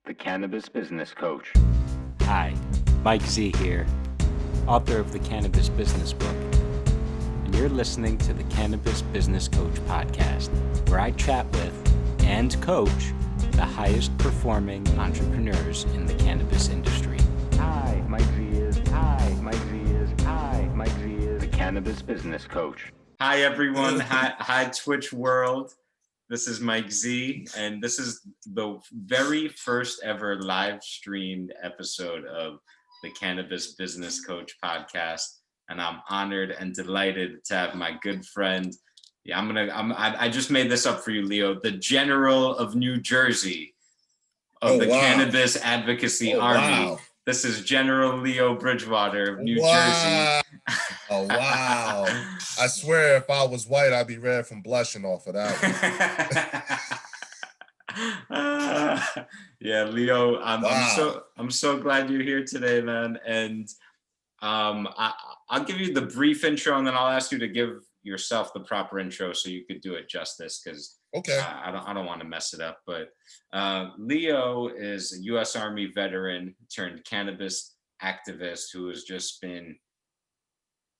the Cannabis Business Coach. Hi, Mike Z here, author of the Cannabis Business Book, and you're listening to the Cannabis Business Coach podcast, where I chat with and coach the highest performing entrepreneurs in the cannabis industry. Hi, Mike Z is. Hi, Mike Z is. Hi, Mike Z is the Cannabis Business Coach. Hi, everyone. Hi, Twitch world. This is Mike Z, and this is the very first ever live streamed episode of the Cannabis Business Coach podcast. And I'm honored and delighted to have my good friend. I just made this up for you, Leo, the General of New Jersey of Cannabis Advocacy Army. Wow. This is General Leo Bridgewater of New Jersey. Oh, wow. I swear if I was white, I'd be red from blushing off of that one. Yeah, Leo, I'm so glad you're here today, man. And I'll give you the brief intro, and then I'll ask you to give yourself the proper intro so you could do it justice, because I don't want to mess it up. But Leo is a U.S. Army veteran turned cannabis activist who has just been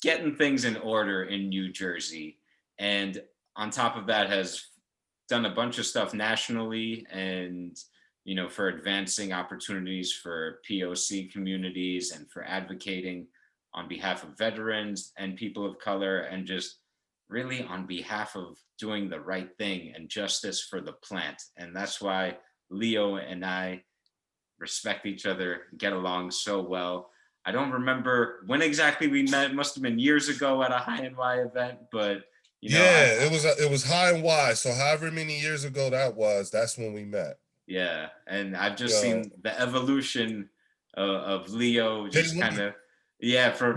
getting things in order in New Jersey, and on top of that has done a bunch of stuff nationally and for advancing opportunities for POC communities and for advocating on behalf of veterans and people of color, and just really on behalf of doing the right thing and justice for the plant. And that's why Leo and I respect each other, get along so well. I don't remember when exactly we met. It must have been years ago at a High and Y event, but it was High and Y. So however many years ago that was, that's when we met. Yeah, and I've just seen the evolution of Leo, just kind of from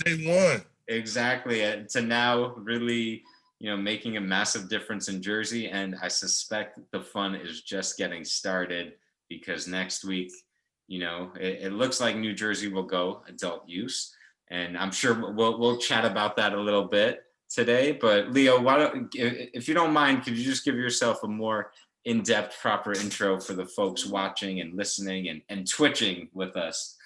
day one. Exactly, to now really making a massive difference in Jersey. And I suspect the fun is just getting started, because next week it looks like New Jersey will go adult use, and I'm sure we'll chat about that a little bit today. But Leo, if you don't mind, could you just give yourself a more in-depth, proper intro for the folks watching and listening and twitching with us?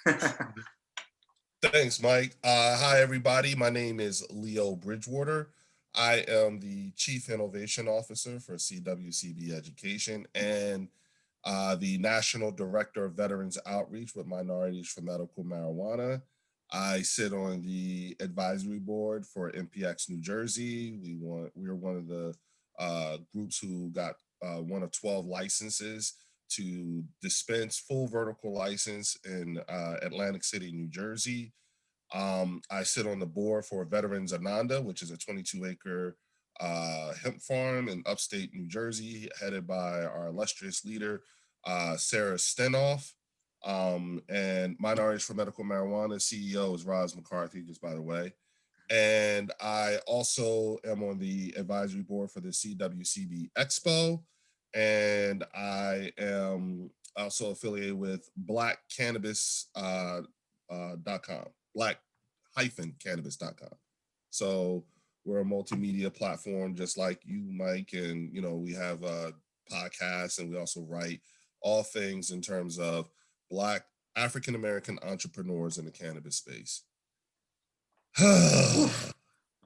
Thanks, Mike. Hi, everybody. My name is Leo Bridgewater. I am the Chief Innovation Officer for CWCBEducation and the National Director of Veterans Outreach with Minorities for Medical Marijuana. I sit on the advisory board for MPX New Jersey. We are one of the groups who got one of 12 licenses to dispense full vertical license in Atlantic City, New Jersey. I sit on the board for Veterans Ananda, which is a 22-acre hemp farm in upstate New Jersey, headed by our illustrious leader, Sarah Stenoff. And Minorities for Medical Marijuana CEO is Roz McCarthy, just by the way. And I also am on the advisory board for the CWCB Expo. And I am also affiliated with blackcannabis.com, black-cannabis.com. So we're a multimedia platform just like you, Mike. And, we have a podcast, and we also write all things in terms of Black African-American entrepreneurs in the cannabis space.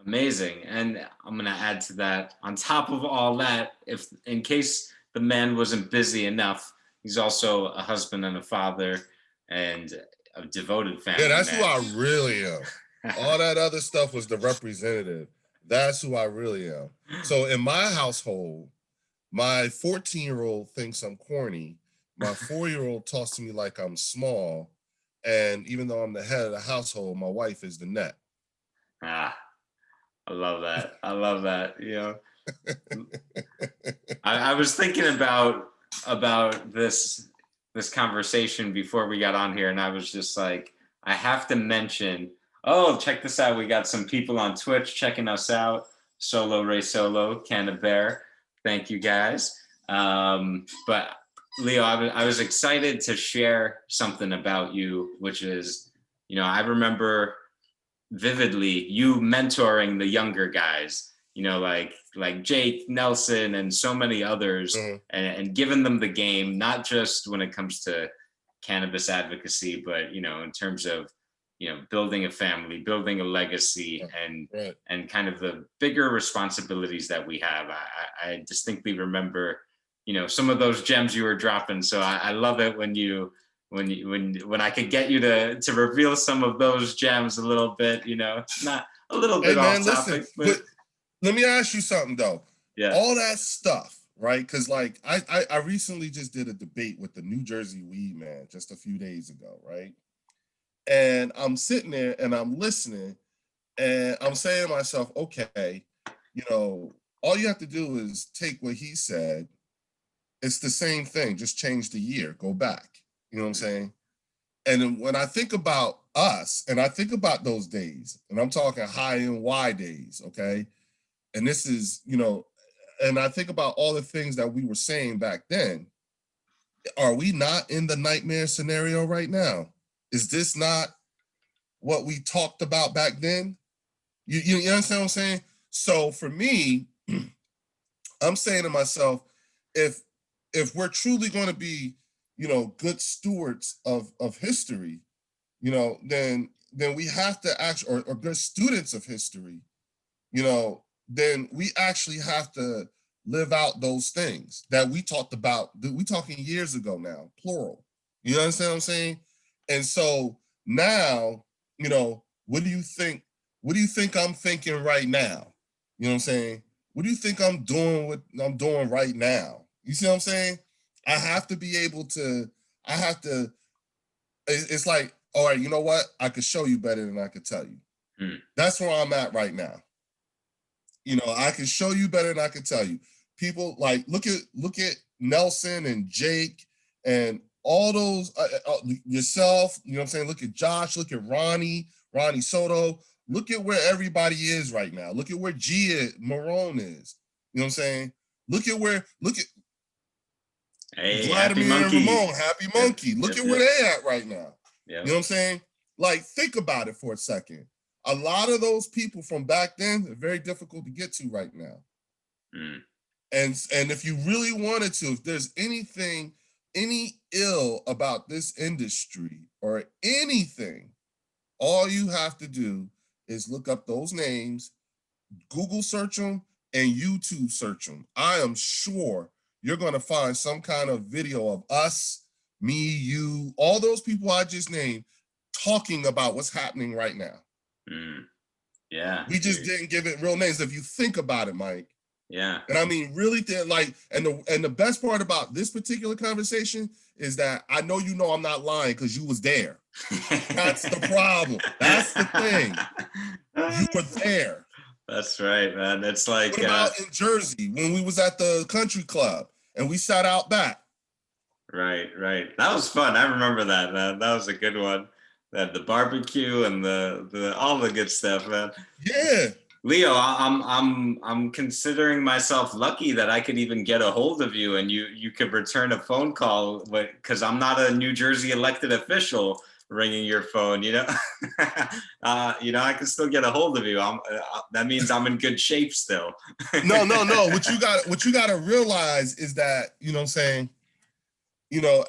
Amazing. And I'm going to add to that, on top of all that, if in case the man wasn't busy enough, he's also a husband and a father and a devoted family. Yeah, that's man. Who I really am. All that other stuff was the representative. That's who I really am. So in my household, my 14-year-old thinks I'm corny. My 4-year-old talks to me like I'm small. And even though I'm the head of the household, my wife is the net. I love that. I love that. I was thinking about this conversation before we got on here, and I was just like, I have to mention, check this out. We got some people on Twitch checking us out. Solo Ray Solo, Canna Bear. Thank you guys. But Leo, I was excited to share something about you, which is, I remember vividly you mentoring the younger guys, like Jake, Nelson, and so many others, and giving them the game, not just when it comes to cannabis advocacy, but, in terms of, building a family, building a legacy, and kind of the bigger responsibilities that we have. I distinctly remember, some of those gems you were dropping. So I love it when I could get you to reveal some of those gems a little bit, not a little bit off topic. But let me ask you something though. Yeah. All that stuff, right? Because like I recently just did a debate with the New Jersey weed man just a few days ago, right? And I'm sitting there and I'm listening and I'm saying to myself, okay, all you have to do is take what he said. It's the same thing, just change the year, go back. You know what I'm saying? And then when I think about us and I think about those days, and I'm talking high and Y days, okay? And this is, and I think about all the things that we were saying back then. Are we not in the nightmare scenario right now? Is this not what we talked about back then? You understand what I'm saying? So for me, I'm saying to myself, if we're truly going to be, good stewards of history, then we have to actually, or good students of history, then we actually have to live out those things that we talked about. We talking years ago now, plural. You understand what I'm saying? And so now, what do you think? What do you think I'm thinking right now? You know what I'm saying? What do you think I'm doing? What I'm doing right now? You see what I'm saying? I have to be able to. It's like, all right, you know what? I could show you better than I could tell you. That's where I'm at right now. I can show you better than I can tell you. People like look at Nelson and Jake and all those yourself. You know what I'm saying? Look at Josh. Look at Ronnie Soto. Look at where everybody is right now. Look at where Gia Marone is. You know what I'm saying? Look at hey, Vladimir and Ramon, Happy Monkey. Look at where they at right now. Yep. You know what I'm saying? Like, think about it for a second. A lot of those people from back then are very difficult to get to right now. And if you really wanted to, if there's any ill about this industry or anything, all you have to do is look up those names, Google search them, and YouTube search them. I am sure you're going to find some kind of video of us, me, you, all those people I just named talking about what's happening right now. Yeah. We just didn't give it real names. If you think about it, Mike. Yeah. And I mean, really, and the best part about this particular conversation is that I know I'm not lying because you was there. That's the problem. That's the thing. You were there. That's right, man. It's like what about in Jersey when we was at the country club and we sat out back? Right. That was fun. I remember that, man. That was a good one. That the barbecue and the all the good stuff, man. Yeah. Leo, I'm considering myself lucky that I could even get a hold of you and you could return a phone call, because I'm not a New Jersey elected official ringing your phone. I can still get a hold of you. That means I'm in good shape still. No. What you got to realize is that, you know what I'm saying,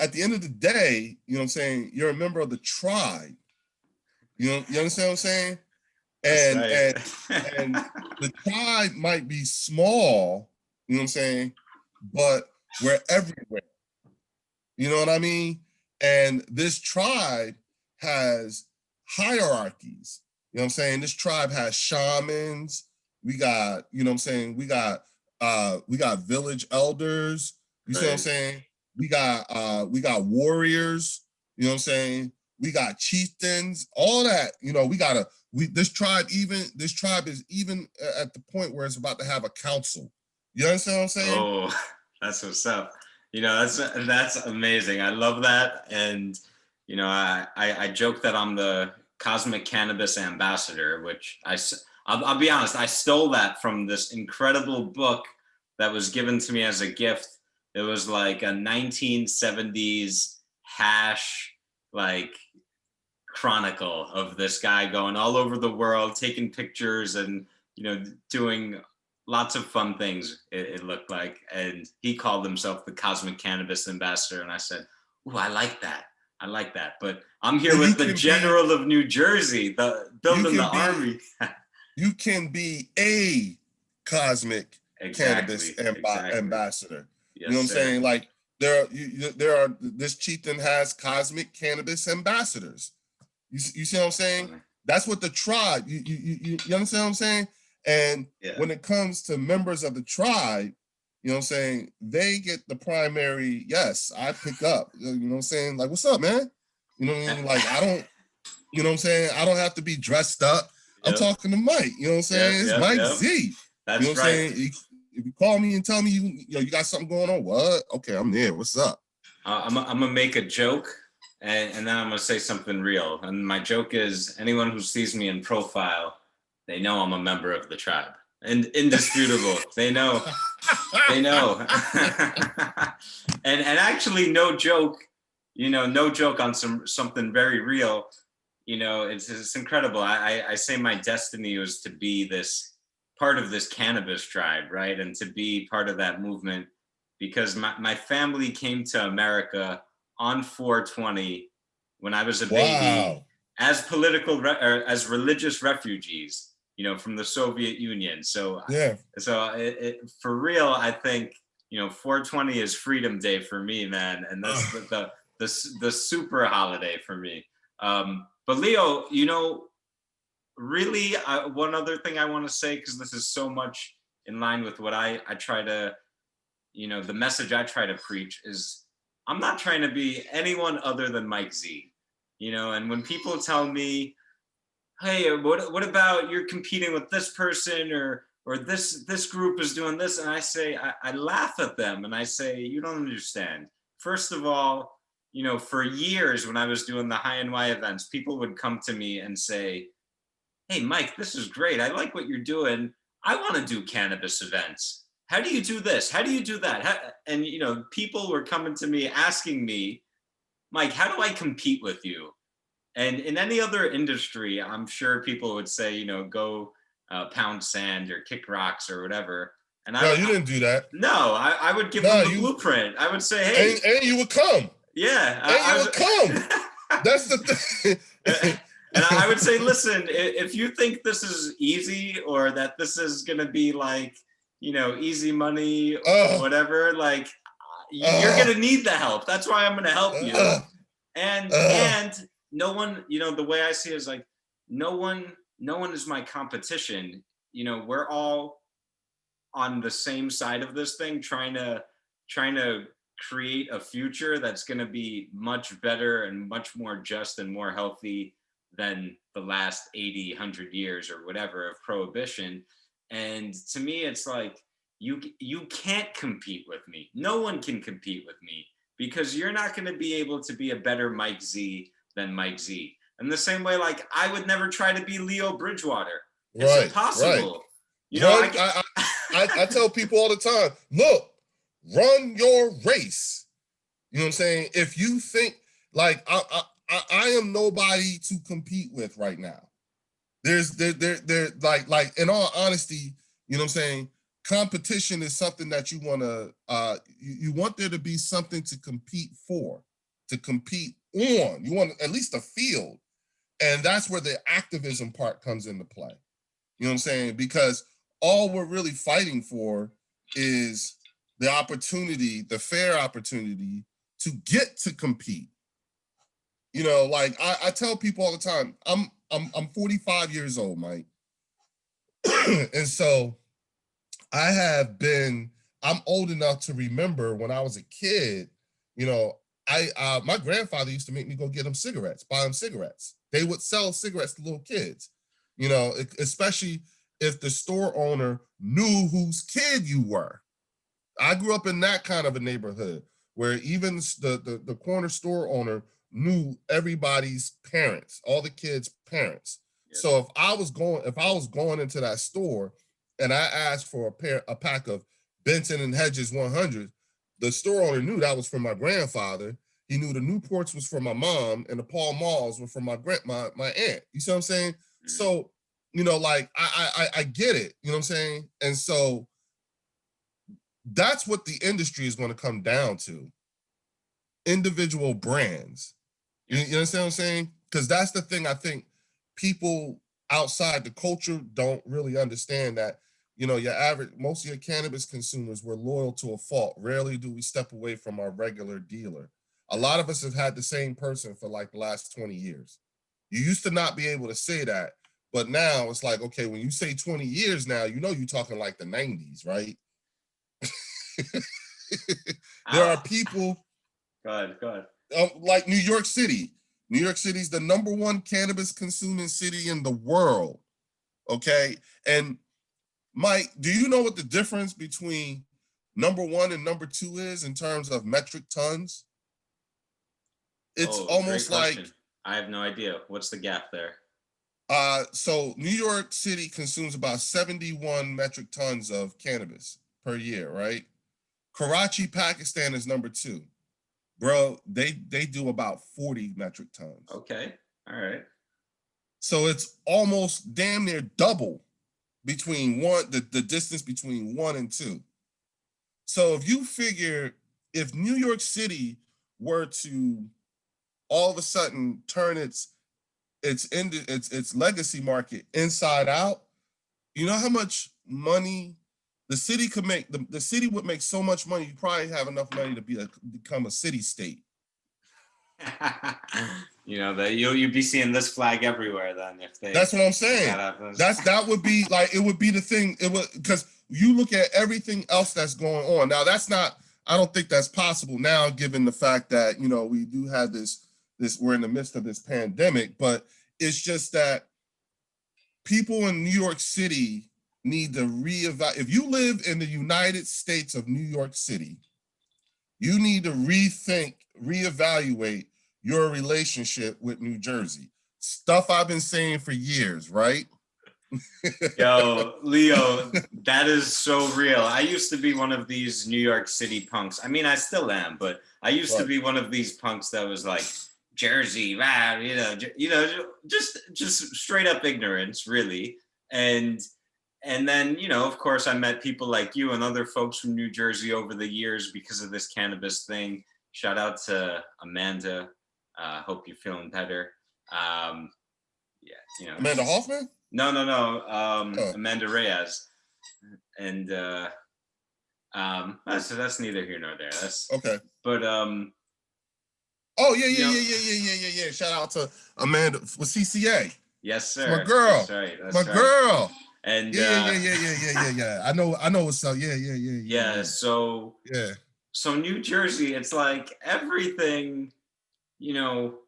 at the end of the day, you know what I'm saying, you're a member of the tribe. You understand what I'm saying? And the tribe might be small, you know what I'm saying, but we're everywhere. You know what I mean? And this tribe has hierarchies. You know what I'm saying? This tribe has shamans. We got, you know what I'm saying, we got village elders. You see what I'm saying? We got warriors, you know what I'm saying? We got chieftains, all that, this tribe is even at the point where it's about to have a council. You understand what I'm saying? Oh, that's what's up. That's amazing. I love that. And, I joke that I'm the cosmic cannabis ambassador, which I'll be honest, I stole that from this incredible book that was given to me as a gift. It was like a 1970s hash, chronicle of this guy going all over the world, taking pictures and, doing lots of fun things, it looked like. And he called himself the Cosmic Cannabis Ambassador. And I said, "Ooh, I like that. I like that." But I'm here with the General of New Jersey, building the army. You can be a Cosmic Cannabis Ambassador. Yes, you know what I'm sir. saying? Like this chieftain has Cosmic Cannabis Ambassadors. You see what I'm saying? That's what the tribe, you understand what I'm saying? And when it comes to members of the tribe, you know what I'm saying, they get the primary, yes, I pick up, you know what I'm saying? Like, what's up, man? You know what I mean? Like, I don't, you know what I'm saying? I don't have to be dressed up. I'm talking to Mike, you know what I'm saying? It's Mike Z. That's you know what right. I'm saying? If you call me and tell me you got something going on, what? Okay, I'm there. What's up? I'm gonna make a joke and then I'm gonna say something real. And my joke is, anyone who sees me in profile, they know I'm a member of the tribe. And indisputable. They know. They know. and actually, no joke, no joke on something very real. It's incredible. I say my destiny was to be this part of this cannabis tribe, right? And to be part of that movement, because my family came to America on 420 when I was a baby as as religious refugees, from the Soviet Union. So for real, I think 420 is Freedom Day for me, man, and that's the super holiday for me. But Leo, really, one other thing I want to say, because this is so much in line with what I try to, the message I try to preach is, I'm not trying to be anyone other than Mike Z. And when people tell me, hey, what about you're competing with this person or this group is doing this, and I say, I laugh at them and I say, you don't understand. First of all, for years when I was doing the High NY events, people would come to me and say, hey, Mike, this is great. I like what you're doing. I want to do cannabis events. How do you do this? How do you do that? And, people were coming to me asking me, Mike, how do I compete with you? And in any other industry, I'm sure people would say, go pound sand or kick rocks or whatever. And you didn't do that. No, I would give them the blueprint. I would say, hey. And you would come. Yeah. And you would come. That's the thing. And I would say, listen, if you think this is easy or that this is going to be like, easy money or whatever, like you're going to need the help. That's why I'm going to help you. And no one, the way I see it is like, no one is my competition. We're all on the same side of this thing, trying to create a future that's going to be much better and much more just and more healthy than the last 80, 100 years or whatever of prohibition. And to me, it's like, you can't compete with me. No one can compete with me, because you're not going to be able to be a better Mike Z than Mike Z. And the same way, like, I would never try to be Leo Bridgewater. It's impossible. I tell people all the time, look, run your race. You know what I'm saying? If you think like I am nobody to compete with right now. There's like in all honesty, you know what I'm saying? Competition is something that you want to you want there to be something to compete for, to compete on. You want at least a field. And that's where the activism part comes into play. You know what I'm saying? Because all we're really fighting for is the opportunity, the fair opportunity to get to compete. Like I tell people all the time, I'm 45 years old, Mike. And so I'm old enough to remember when I was a kid, my grandfather used to make me go get him cigarettes, buy him cigarettes. They would sell cigarettes to little kids, especially if the store owner knew whose kid you were. I grew up in that kind of a neighborhood where even the corner store owner knew everybody's parents, all the kids' parents. Yeah. So if I was going into that store and I asked for a pack of Benson and Hedges 100, the store owner knew that was from my grandfather. He knew the Newports was from my mom and the Pall Malls were from my aunt. You see what I'm saying? Mm-hmm. So, you know, like I get it, you know what I'm saying? And so that's what the industry is going to come down to. Individual brands. You understand what I'm saying? Because that's the thing I think people outside the culture don't really understand, that, you know, most of your cannabis consumers were loyal to a fault. Rarely do we step away from our regular dealer. A lot of us have had the same person for like the last 20 years. You used to not be able to say that, but now it's like, okay, when you say 20 years now, you know, you're talking like the 90s, right? There are people. Go ahead. Like New York City. New York City is the #1 cannabis consuming city in the world. Okay. And Mike, do you know what the difference between #1 and #2 is in terms of metric tons? It's almost like, I have no idea. What's the gap there? So New York City consumes about 71 metric tons of cannabis per year, right? Karachi, Pakistan is #2. Bro, they do about 40 metric tons. Okay, all right. So it's almost damn near double between the distance between 1 and 2. So if you figure, if New York City were to all of a sudden turn its legacy market inside out, you know how much money the city could make? The city would make so much money, you probably have enough money to become a city state. You know, that you'd be seeing this flag everywhere then if they. That's what I'm saying. That would be like, it would be the thing. It would, because you look at everything else that's going on now. I don't think that's possible now, given the fact that, you know, we do have this we're in the midst of this pandemic. But it's just that people in New York City need to reevaluate. If you live in the United States of New York City, you need to reevaluate your relationship with New Jersey. Stuff I've been saying for years, right? Yo, Leo, that is so real. I used to be one of these New York City punks. I mean, I still am, but I used to be one of these punks that was like, Jersey, just straight up ignorance, really. And then, you know, of course, I met people like you and other folks from New Jersey over the years because of this cannabis thing. Shout out to Amanda. Hope you're feeling better. Yeah, you know. Amanda Hoffman? No. Amanda Reyes. And that's neither here nor there. That's okay. But oh yeah. Shout out to Amanda with CCA. Yes, sir. It's my girl. That's right. That's my girl. And yeah. I know what's up. Yeah. So New Jersey, it's like everything, you know,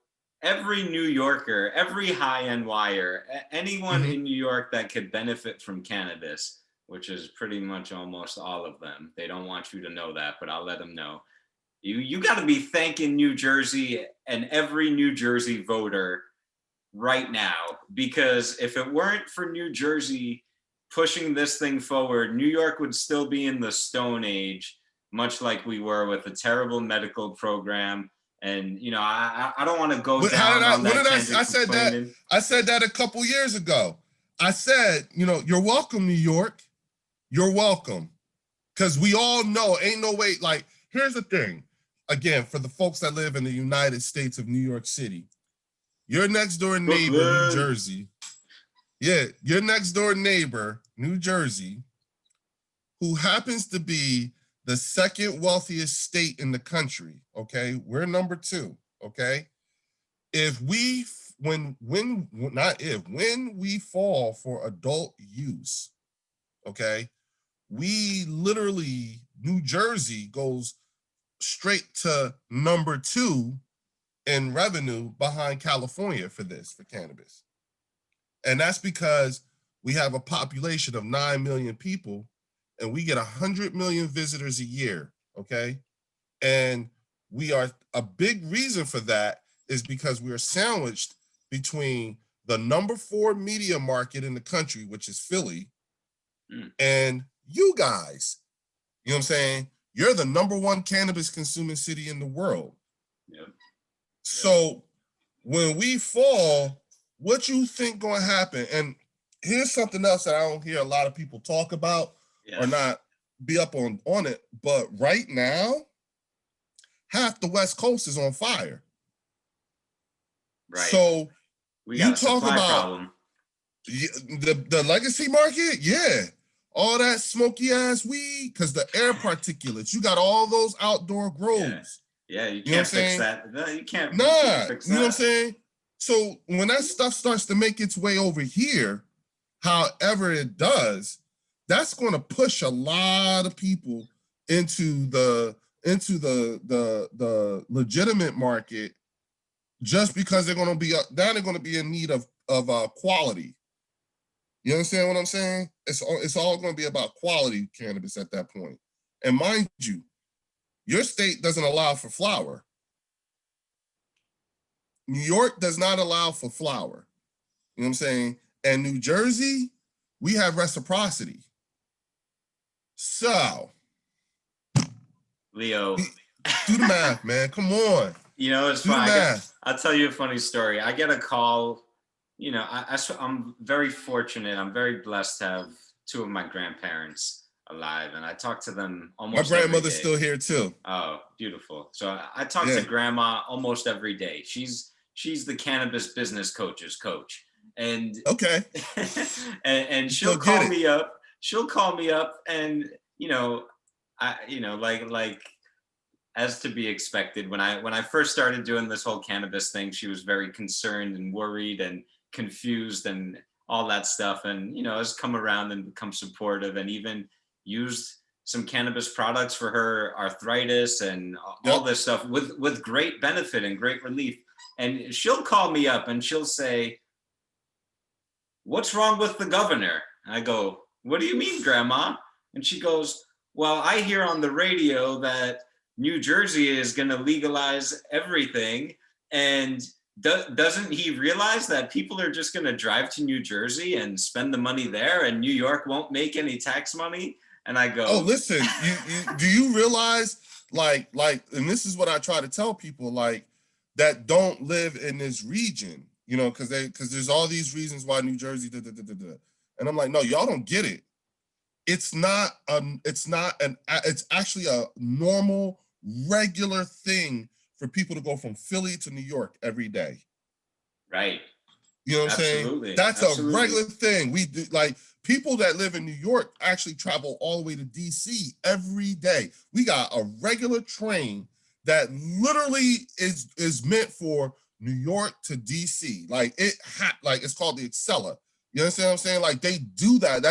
every New Yorker, every high-end wire, anyone in New York that could benefit from cannabis, which is pretty much almost all of them. They don't want you to know that, but I'll let them know. You got to be thanking New Jersey and every New Jersey voter right now, because if it weren't for New Jersey pushing this thing forward, New York would still be in the Stone Age, much like we were, with a terrible medical program. And, you know, I don't want to go down on that tangent. I said that a couple years ago. I said, you know, you're welcome, New York. You're welcome. Because we all know, ain't no way, like, here's the thing. Again, for the folks that live in the United States of New York City, your next door neighbor, New Jersey. Yeah, your next door neighbor, New Jersey, who happens to be the second wealthiest state in the country, okay? We're #2, okay? When we fall for adult use, okay, we literally, New Jersey goes straight to #2 in revenue behind California for cannabis. And that's because we have a population of 9 million people and we get 100 million visitors a year, okay? And a big reason for that is because we are sandwiched between the #4 media market in the country, which is Philly, and you guys. You know what I'm saying? You're the #1 cannabis consuming city in the world. Yep. So when we fall, what you think gonna happen? And here's something else that I don't hear a lot of people talk about or not be up on it. But right now, half the West Coast is on fire. Right. So we got a supply problem. The legacy market, yeah. All that smoky ass weed, because the air particulates, you got all those outdoor grows. Yeah, you can't fix that. No, you can't. Nah, you can't fix that. You know what I'm saying? So when that stuff starts to make its way over here, however it does, that's going to push a lot of people into the legitimate market, just because they're going to be they're going to be in need of quality. You understand what I'm saying? It's all going to be about quality cannabis at that point. And mind you, your state doesn't allow for flower. New York does not allow for flower. You know what I'm saying? And New Jersey, we have reciprocity. So, Leo, do the math, man. Come on. You know, it's fine. I'll tell you a funny story. I get a call. You know, I'm very fortunate. I'm very blessed to have two of my grandparents alive, and I talk to them almost. My grandmother's still here too. Oh, beautiful. So I talk to grandma almost every day. She's the cannabis business coach's coach, and okay, and she'll call me up. She'll call me up, and like as to be expected. When I first started doing this whole cannabis thing, she was very concerned and worried and confused and all that stuff, and has come around and become supportive, and even used some cannabis products for her arthritis and all this stuff with great benefit and great relief. And she'll call me up and she'll say, "What's wrong with the governor?" And I go, "What do you mean, Grandma?" And she goes, "Well, I hear on the radio that New Jersey is going to legalize everything, and doesn't he realize that people are just going to drive to New Jersey and spend the money there, and New York won't make any tax money?" And I go, "Oh, listen, do you realize, like, and this is what I try to tell people, like, that don't live in this region, because there's all these reasons why New Jersey, and I'm like, no, y'all don't get it. It's actually a normal, regular thing for people to go from Philly to New York every day. Right. You know what I'm saying? That's a regular thing. We do, like, people that live in New York actually travel all the way to DC every day. We got a regular train that literally is meant for New York to DC. Like it's called the Excella. You understand what I'm saying? Like, they do that.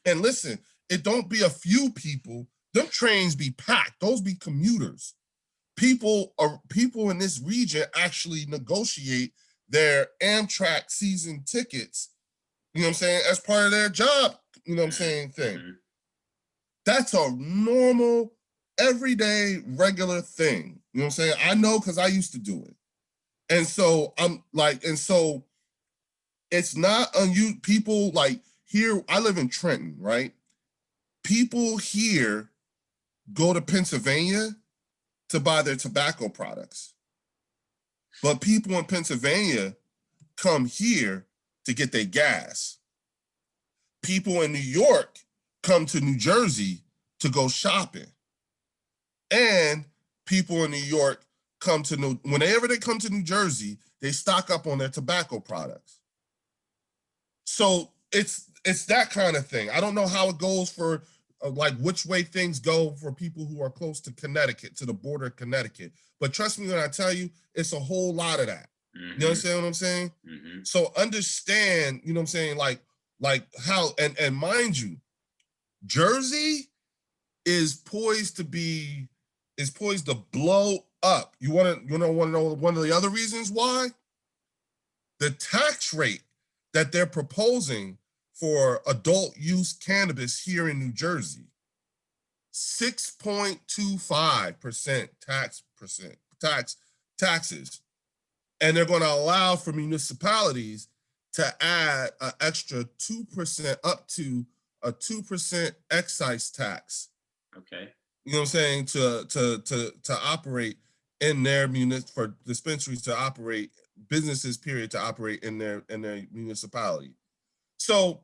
And listen, it don't be a few people. Them trains be packed. Those be commuters. People in this region actually negotiate their Amtrak season tickets, you know what I'm saying, as part of their job, you know what I'm saying, thing. Mm-hmm. That's a normal, everyday, regular thing. You know what I'm saying? I know, because I used to do it. And so it's not unusual. People like here, I live in Trenton, right? People here go to Pennsylvania to buy their tobacco products. But people in Pennsylvania come here to get their gas. People in New York come to New Jersey to go shopping. And people in New York whenever they come to New Jersey, they stock up on their tobacco products. So it's that kind of thing. I don't know how it goes for like which way things go for people who are close to Connecticut, to the border of Connecticut. But trust me when I tell you, it's a whole lot of that. Mm-hmm. You understand what I'm saying? Mm-hmm. So understand, you know what I'm saying, like how, and mind you, Jersey is poised to blow up. You want to know one of the other reasons why? The tax rate that they're proposing for adult use cannabis here in New Jersey, 6.25% taxes. And they're going to allow for municipalities to add an extra 2% up to a 2% excise tax. Okay. You know what I'm saying? To operate in their for dispensaries to operate, businesses period, to operate in their municipality. So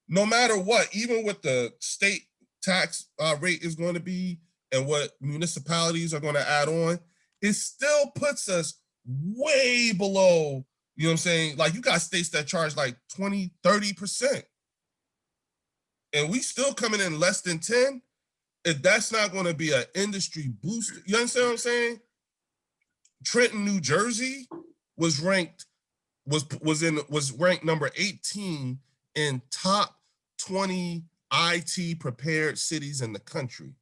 no matter what, even what the state tax rate is going to be and what municipalities are going to add on, it still puts us way below, you know what I'm saying? Like, you got states that charge like 20, 30%. And we still coming in less than 10. If that's not going to be an industry booster, you understand what I'm saying? Trenton, New Jersey was ranked number 18 in top 20 IT prepared cities in the country.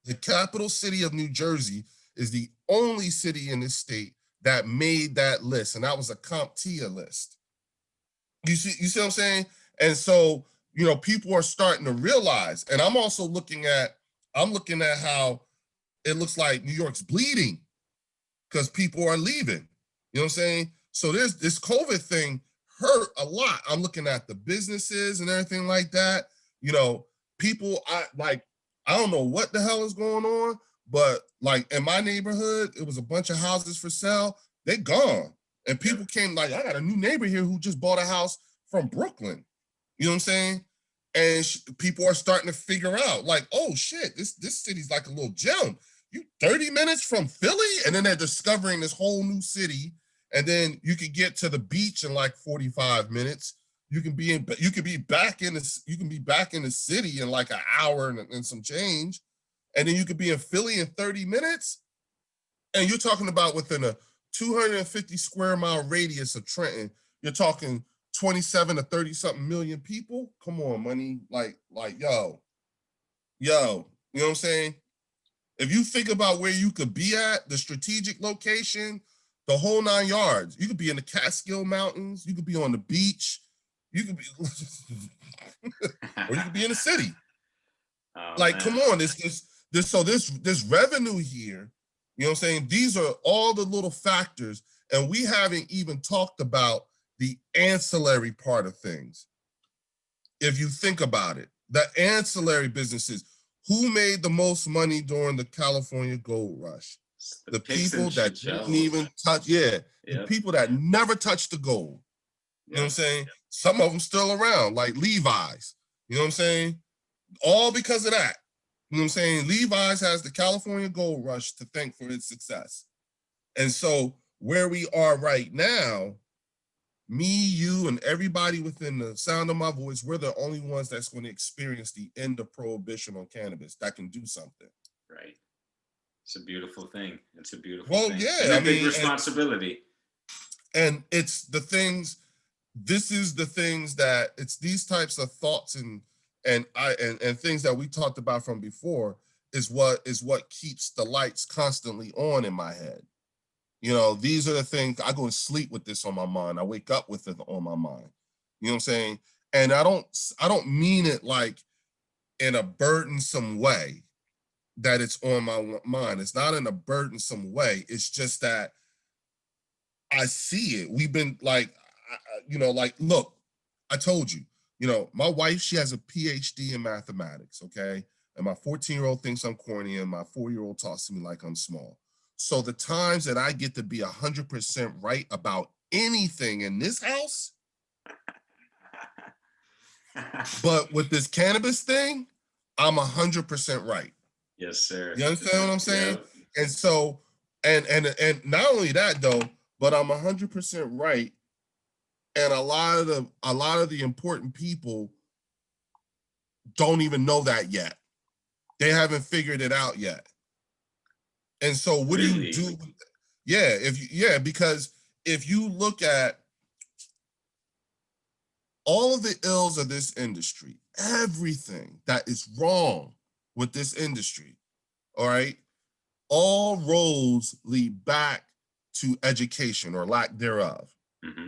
The capital city of New Jersey is the only city in this state that made that list, and that was a CompTIA list. You see what I'm saying? And so, you know, people are starting to realize, and I'm also looking at how it looks like New York's bleeding because people are leaving. You know what I'm saying? So this COVID thing hurt a lot. I'm looking at the businesses and everything like that. You know, people, I don't know what the hell is going on, but like in my neighborhood, it was a bunch of houses for sale. They gone. And people came like, I got a new neighbor here who just bought a house from Brooklyn. You know what I'm saying? And people are starting to figure out like, oh shit, this city's like a little gem. You 30 minutes from Philly? And then they're discovering this whole new city. And then you can get to the beach in like 45 minutes. You can be back in the city in like an hour and some change. And then you could be in Philly in 30 minutes. And you're talking about within a 250 square mile radius of Trenton, you're talking 27 to 30 something million people. Come on, money. Like, yo, you know what I'm saying? If you think about where you could be at, the strategic location, the whole 9 yards, you could be in the Catskill Mountains, you could be on the beach, you could be, or you could be in the city. Oh, like, man. Come on, this revenue here, you know what I'm saying? These are all the little factors, and we haven't even talked about the ancillary part of things. If you think about it, the ancillary businesses, who made the most money during the California gold rush? The people that didn't even touch, the people that never touched the gold. You know what I'm saying? Some of them still around, like Levi's. You know what I'm saying? All because of that. You know what I'm saying? Levi's has the California gold rush to thank for its success. And so where we are right now, me, you, and everybody within the sound of my voice, we're the only ones that's going to experience the end of prohibition on cannabis that can do something. Right. It's a beautiful thing. It's a beautiful thing. Well, yeah. And a big responsibility. And it's the things, this is the things that, it's these types of thoughts and things that we talked about from before is what keeps the lights constantly on in my head. You know, these are the things, I go to sleep with this on my mind. I wake up with it on my mind. You know what I'm saying? And I don't mean it like in a burdensome way that it's on my mind. It's not in a burdensome way. It's just that I see it. We've been like, look, I told you, my wife, she has a PhD in mathematics, okay? And my 14-year-old thinks I'm corny and my 4-year-old talks to me like I'm small. So the times that I get to be 100% right about anything in this house, but with this cannabis thing, I'm 100% right. Yes, sir. You understand what I'm saying? Yeah. And so, and not only that though, but I'm 100% right. And a lot of the important people don't even know that yet. They haven't figured it out yet. And so what do you do? Because if you look at all of the ills of this industry, everything that is wrong with this industry, all right, all roads lead back to education or lack thereof. Mm-hmm.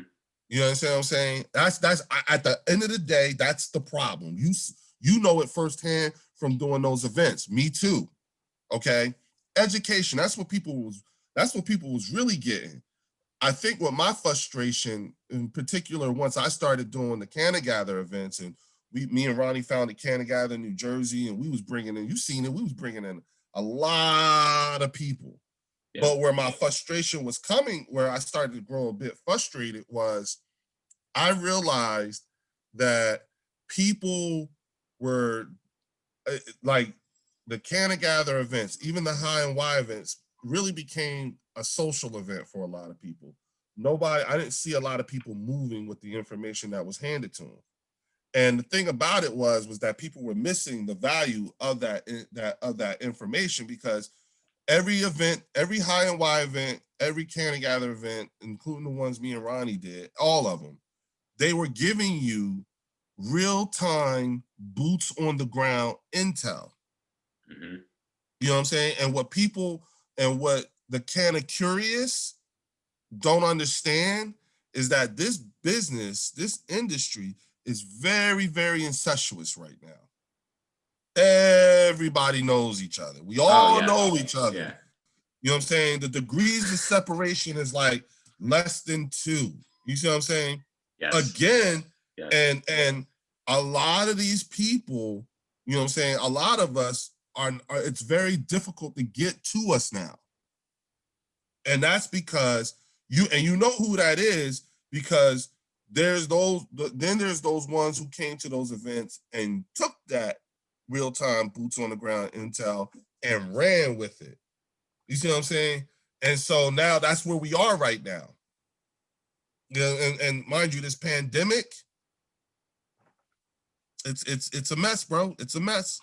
You understand what I'm saying? That's at the end of the day, that's the problem. You know it firsthand from doing those events. Me too. Okay. Education, that's what people was really getting. I think what my frustration in particular, once I started doing the Canna Gather events, and me and Ronnie founded Canna Gather in New Jersey, and we was bringing in, you've seen it, we was bringing in a lot of people. Yeah. But where my frustration was coming, where I started to grow a bit frustrated was I realized that people were like the Canna Gather events, even the High and Y events, really became a social event for a lot of people. I didn't see a lot of people moving with the information that was handed to them. And the thing about it was that people were missing the value of that information, because every event, every High and Y event, every Canna Gather event, including the ones me and Ronnie did, all of them, they were giving you real-time, boots on the ground intel. Mm-hmm. You know what I'm saying? And what the Canna curious don't understand is that this business, this industry is very, very incestuous right now. Everybody knows each other. We all know each other. Yeah. You know what I'm saying? The degrees of separation is like less than 2. You see what I'm saying? Yes. Again, yes. and a lot of these people, you know what I'm saying? A lot of us are it's very difficult to get to us now. And that's because you know who that is, because there's those ones who came to those events and took that real-time boots on the ground intel and ran with it. You see what I'm saying? And so now that's where we are right now. You know, and mind you, this pandemic, it's a mess, bro. It's a mess.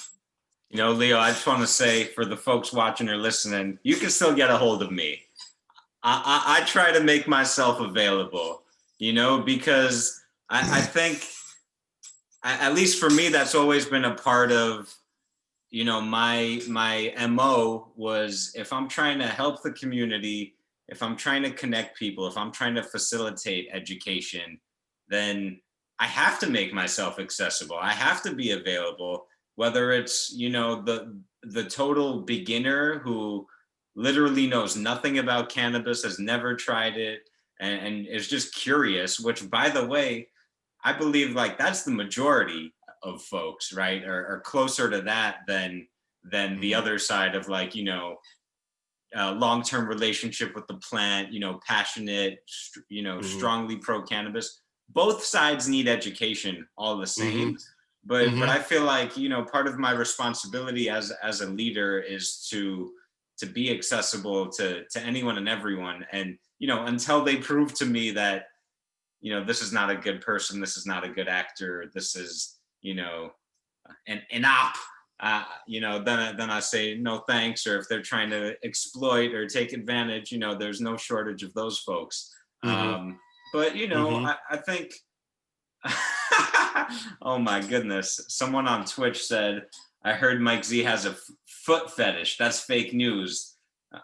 You know, Leo, I just want to say for the folks watching or listening, you can still get a hold of me. I try to make myself available, you know, because I think, at least for me, that's always been a part of, you know, my MO was, if I'm trying to help the community, if I'm trying to connect people, if I'm trying to facilitate education, then I have to make myself accessible. I have to be available, whether it's, you know, the total beginner who literally knows nothing about cannabis, has never tried it, and is just curious, which, by the way, I believe like that's the majority of folks, right? Or closer to that than the other side of, like, you know, long-term relationship with the plant, you know, passionate, you know, strongly pro-cannabis. Both sides need education all the same. But I feel like, you know, part of my responsibility as a leader is to be accessible to anyone and everyone. And, you know, until they prove to me that, you know, this is not a good person, this is not a good actor, this is, you know, an op, you know, then I say no thanks. Or if they're trying to exploit or take advantage, you know, there's no shortage of those folks. But, you know, I think, oh my goodness, someone on Twitch said, I heard Mike Z has a foot fetish. That's fake news.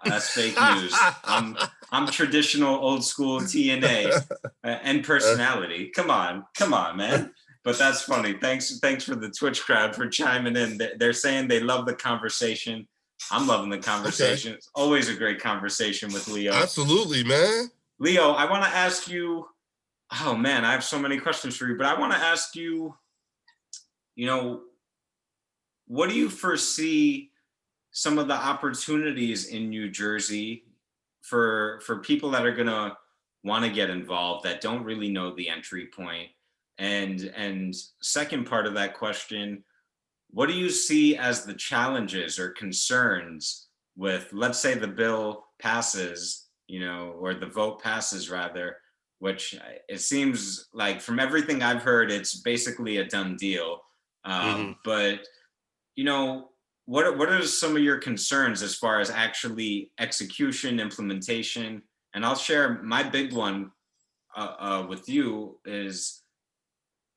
That's fake news. I'm traditional, old school TNA and personality. Come on, man. But that's funny. Thanks for the Twitch crowd for chiming in. They're saying they love the conversation. I'm loving the conversation. Okay. It's always a great conversation with Leo. Absolutely, man. Leo, I want to ask you, oh man, I have so many questions for you, but I want to ask you, you know, what do you foresee some of the opportunities in New Jersey for people that are going to want to get involved, that don't really know the entry point? And second part of that question, what do you see as the challenges or concerns with, let's say the bill passes, you know, or the vote passes rather, which it seems like from everything I've heard, it's basically a done deal. But, you know, what are some of your concerns as far as actually execution, implementation? And I'll share my big one with you, is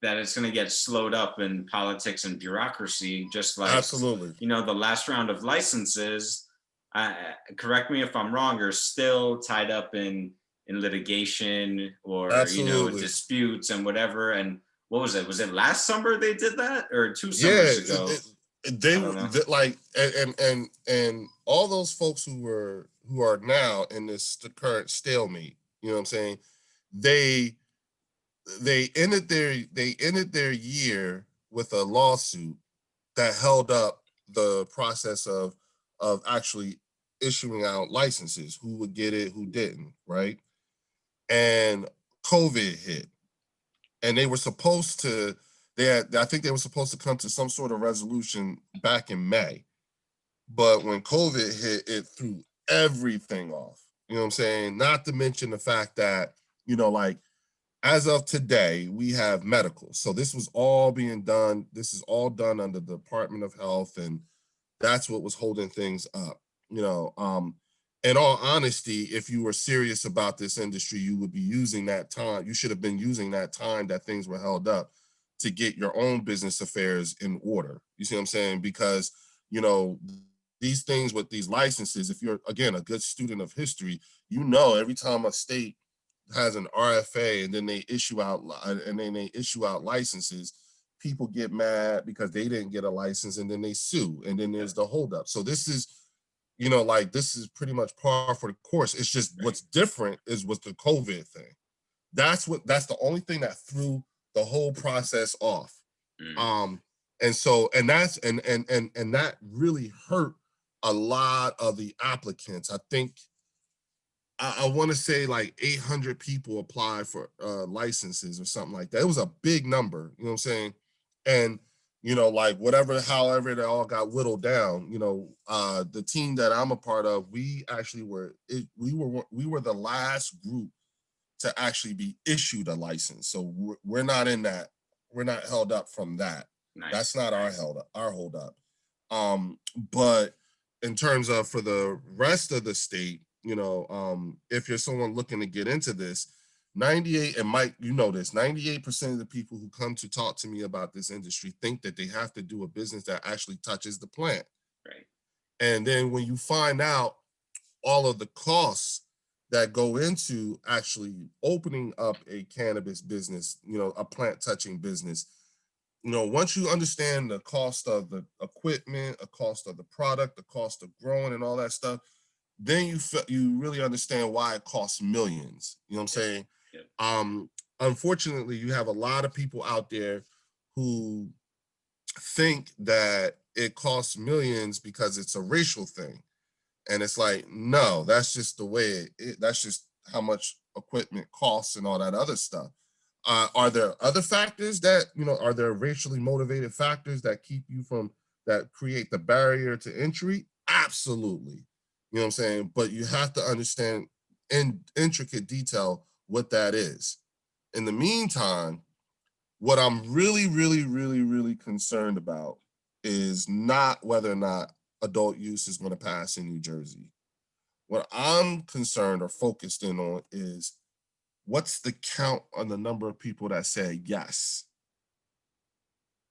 that it's going to get slowed up in politics and bureaucration, just like, absolutely, you know, the last round of licenses, correct me if I'm wrong, are still tied up in litigation or, absolutely, you know, disputes and whatever. And what was it? Was it last summer they did that, or 2 summers ago? They like, and all those folks who are now in this current stalemate, you know what I'm saying? They ended their year with a lawsuit that held up the process of actually issuing out licenses, who would get it, who didn't, right? And COVID hit. and they were supposed to, I think they were supposed to come to some sort of resolution back in May. But when COVID hit, it threw everything off. You know what I'm saying? Not to mention the fact that, like, as of today, we have medical. So this was all being done. This is all done under the Department of Health, and that's what was holding things up. In all honesty, if you were serious about this industry, you would be using that time. You should have been using that time that things were held up to get your own business affairs in order. You see what I'm saying? Because, these things with these licenses, if you're, again, a good student of history, every time a state has an RFA and then they issue out licenses, people get mad because they didn't get a license, and then they sue, and then there's the holdup. So this is, this is pretty much par for the course. It's just what's different is with the COVID thing. That's the only thing that threw the whole process off. And that really hurt a lot of the applicants. I think I want to say like 800 people applied for licenses or something like that. It was a big number, you know what I'm saying? And, however they all got whittled down, the team that I'm a part of, we were the last group to actually be issued a license. So we're not in that. We're not held up from that. Nice. That's not our hold up. But in terms of for the rest of the state, if you're someone looking to get into this, 98, and Mike, 98% of the people who come to talk to me about this industry think that they have to do a business that actually touches the plant. Right. And then when you find out all of the costs that go into actually opening up a cannabis business, a plant touching business, once you understand the cost of the equipment, the cost of the product, the cost of growing and all that stuff, then you really understand why it costs millions. You know what I'm saying? Yeah. Unfortunately, you have a lot of people out there who think that it costs millions because it's a racial thing. And it's like, no, that's just the way that's just how much equipment costs and all that other stuff. Are there other factors that, are there racially motivated factors that that create the barrier to entry? Absolutely. You know what I'm saying? But you have to understand in intricate detail what that is. In the meantime, what I'm really, really, really, really concerned about is not whether or not adult use is going to pass in New Jersey. What I'm concerned or focused in on is what's the count on the number of people that say yes?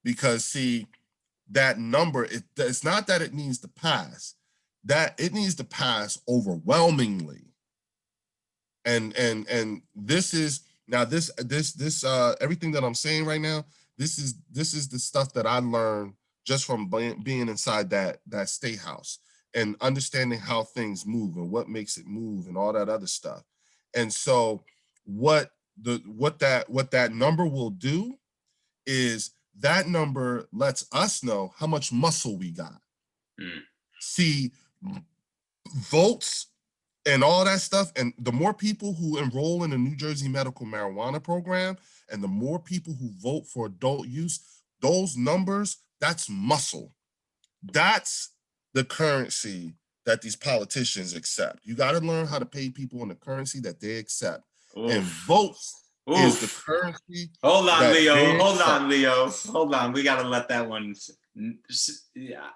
Because see, that number, it's not that it needs to pass, that it needs to pass overwhelmingly. And this is now this everything that I'm saying right now, this is the stuff that I learned just from being inside that state house and understanding how things move and what makes it move and all that other stuff. And so what that number will do is that number lets us know how much muscle we got. See, votes and all that stuff, and the more people who enroll in the New Jersey medical marijuana program and the more people who vote for adult use, those numbers, that's muscle. That's the currency that these politicians accept. You got to learn how to pay people in the currency that they accept. Oof. And votes is the currency. Hold on, Leo. Hold on. We got to let that one.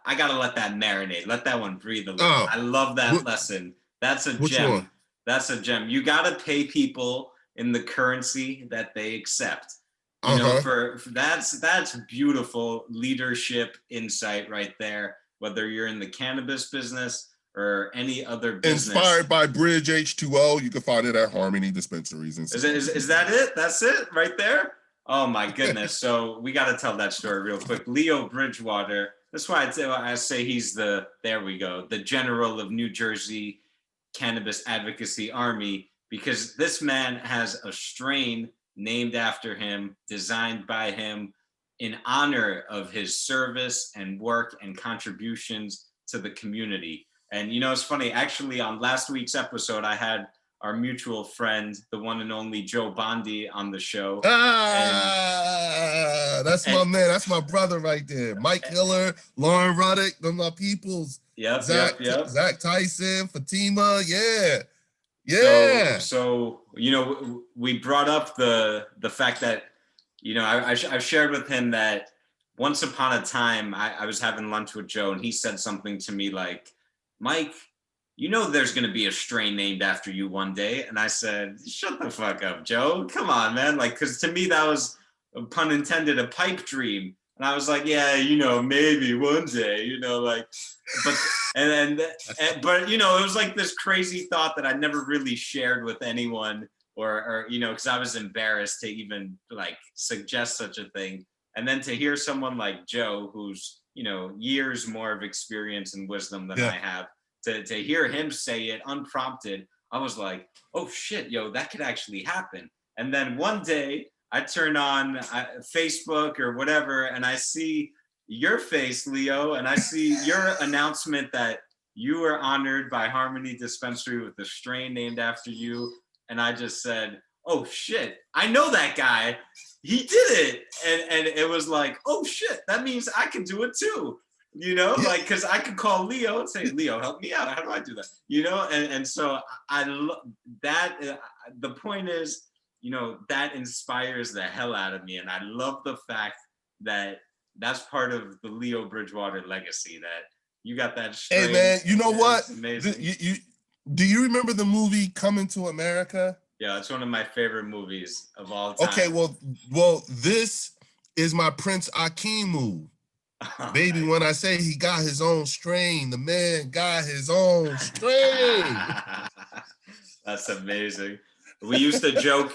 I got to let that marinate. Let that one breathe a little. I love that lesson. That's a gem. One? That's a gem. You got to pay people in the currency that they accept. You know, for that's beautiful leadership insight right there. Whether you're in the cannabis business or any other business. Inspired by Bridge H2O, you can find it at Harmony Dispensaries. Is that it? That's it right there? Oh my goodness. So we got to tell that story real quick. Leo Bridgewater, that's why I say he's the general of New Jersey Cannabis Advocacy Army, because this man has a strain named after him, designed by him, in honor of his service and work and contributions to the community. And it's funny, actually on last week's episode, I had our mutual friend, the one and only Joe Bondi, on the show. That's my man. That's my brother right there. Mike Hiller, Lauren Ruddick, them my peoples. Yep. Zach Tyson, Fatima, yeah. So you know, we brought up the fact that, you know, I've shared with him that once upon a time I was having lunch with Joe, and he said something to me like, Mike, you know there's going to be a strain named after you one day. And I said, shut the fuck up, Joe. Come on, man. Like, because to me, that was, pun intended, a pipe dream. And I was like, yeah, you know, maybe one day, you know, like, but, but, you know, it was like this crazy thought that I never really shared with anyone, or you know, because I was embarrassed to even like suggest such a thing. And then to hear someone like Joe, who's, you know, years more of experience and wisdom than I have, to hear him say it unprompted, I was like, oh shit, yo, that could actually happen. And then one day I turn on Facebook or whatever, and I see your face, Leo, and I see your announcement that you were honored by Harmony Dispensary with a strain named after you. And I just said, oh shit, I know that guy. He did it. And it was like, oh shit, that means I can do it too. You know, like, because I could call Leo and say, Leo, help me out. How do I do that? You know, and so I love that. The point is, you know, that inspires the hell out of me. And I love the fact that that's part of the Leo Bridgewater legacy, that you got that straight. Hey, man, you know what? Amazing. Do you remember the movie Coming to America? Yeah, it's one of my favorite movies of all time. Okay, well, this is my Prince Akeem move. Oh, baby, when I say he got his own strain, the man got his own strain. That's amazing. We used to joke,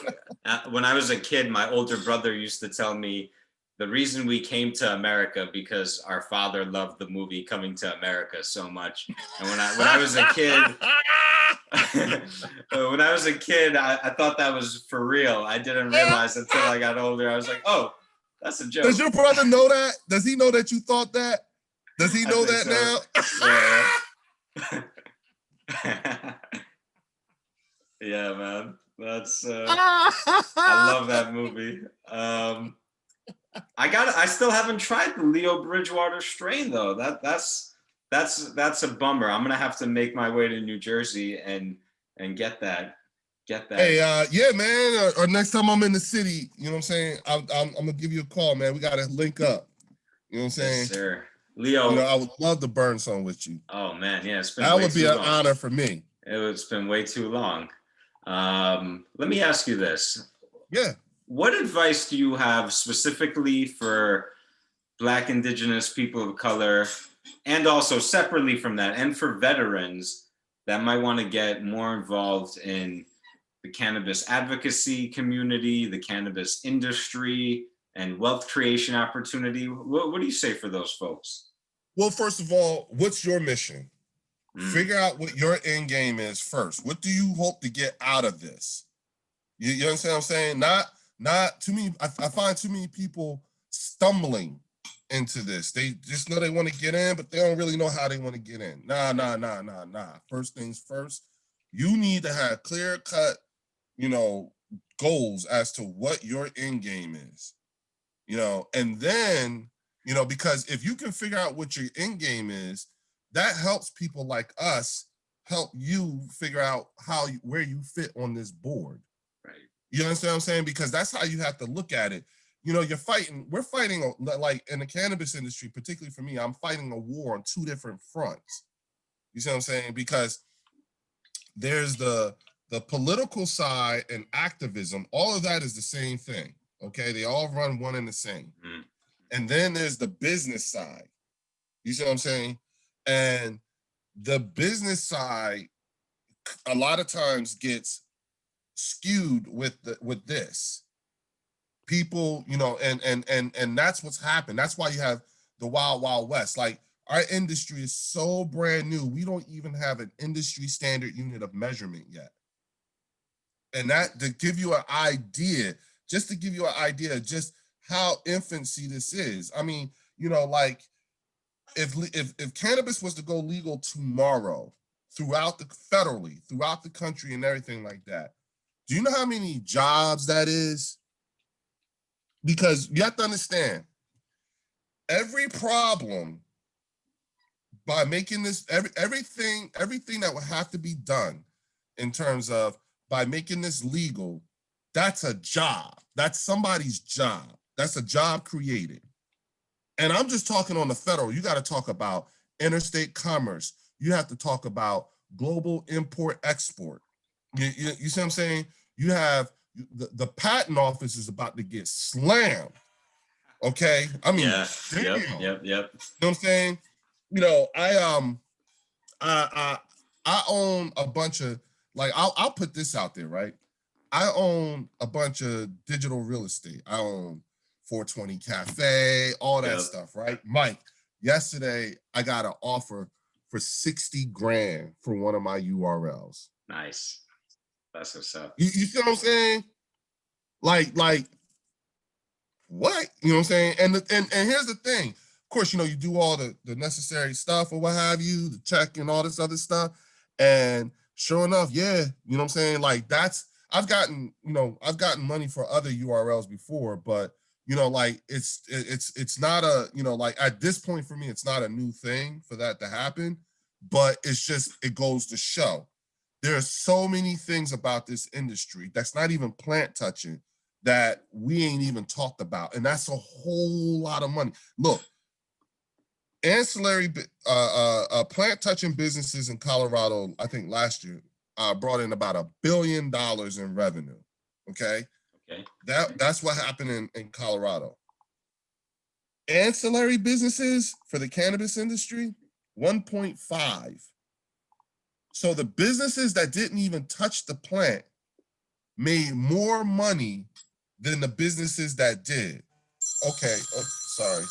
when I was a kid, my older brother used to tell me the reason we came to America because our father loved the movie Coming to America so much. And when I was a kid, I thought that was for real. I didn't realize until I got older. I was like, oh, that's a joke. Does your brother know that? Does he know that you thought that? Does he know that now? Yeah. Yeah, man. That's I love that movie. I still haven't tried the Leo Bridgewater strain though. That's a bummer. I'm gonna have to make my way to New Jersey and get that. Hey, yeah, man. Or next time I'm in the city, you know what I'm saying? I'm gonna give you a call, man. We gotta link up. You know what I'm saying? Yes, sir. Leo, you know, I would love to burn some with you. Oh man, yeah, it's been that would be an honor for me. It's been way too long. Let me ask you this. Yeah. What advice do you have specifically for Black, Indigenous, people of color, and also separately from that, and for veterans that might want to get more involved in the cannabis advocacy community, the cannabis industry, and wealth creation opportunity? What do you say for those folks? Well, first of all, what's your mission? Figure out what your end game is first. What do you hope to get out of this? You understand what I'm saying? Not too many. I find too many people stumbling into this. They just know they want to get in, but they don't really know how they want to get in. Nah. First things first, you need to have clear-cut, you know, goals as to what your end game is. You know, and then, you know, because if you can figure out what your end game is, that helps people like us help you figure out where you fit on this board. Right. You understand what I'm saying? Because that's how you have to look at it. You know, we're fighting, like in the cannabis industry, particularly for me, I'm fighting a war on two different fronts. You see what I'm saying? Because there's the political side and activism. All of that is the same thing. Okay. They all run one and the same. Mm. And then there's the business side. You see what I'm saying? And the business side a lot of times gets skewed with this. People, you know, and that's what's happened. That's why you have the Wild Wild West. Like, our industry is so brand new, we don't even have an industry standard unit of measurement yet. And that, to give you an idea, just just how infancy this is. I mean, you know, like, if cannabis was to go legal tomorrow, throughout the country and everything like that. Do you know how many jobs that is? Because you have to understand, every problem by making this, everything that would have to be done in terms of by making this legal, that's a job. That's somebody's job. That's a job created. And I'm just talking on the federal. You got to talk about interstate commerce. You have to talk about global import export. You see what I'm saying? You have the patent office is about to get slammed. Okay, I mean, yeah, damn. yep. You know what I'm saying? You know, I own a bunch of, like, I'll put this out there, right? I own a bunch of digital real estate. I own 420 Cafe, all that stuff, right? Mike, yesterday I got an offer for 60 grand for one of my URLs. Nice. That's what's up. You see what I'm saying? Like, what? You know what I'm saying? And here's the thing. Of course, you know, you do all the necessary stuff or what have you, the check and all this other stuff. And sure enough, yeah, you know what I'm saying? Like, I've gotten money for other URLs before, but you know, like it's not a, you know, like at this point for me, it's not a new thing for that to happen, but it's just, it goes to show there are so many things about this industry that's not even plant touching that we ain't even talked about. And that's a whole lot of money. Look, ancillary plant touching businesses in Colorado, I think last year, brought in about $1 billion in revenue. Okay. That's what happened in Colorado. Ancillary businesses for the cannabis industry, 1.5. So the businesses that didn't even touch the plant made more money than the businesses that did. Okay, sorry.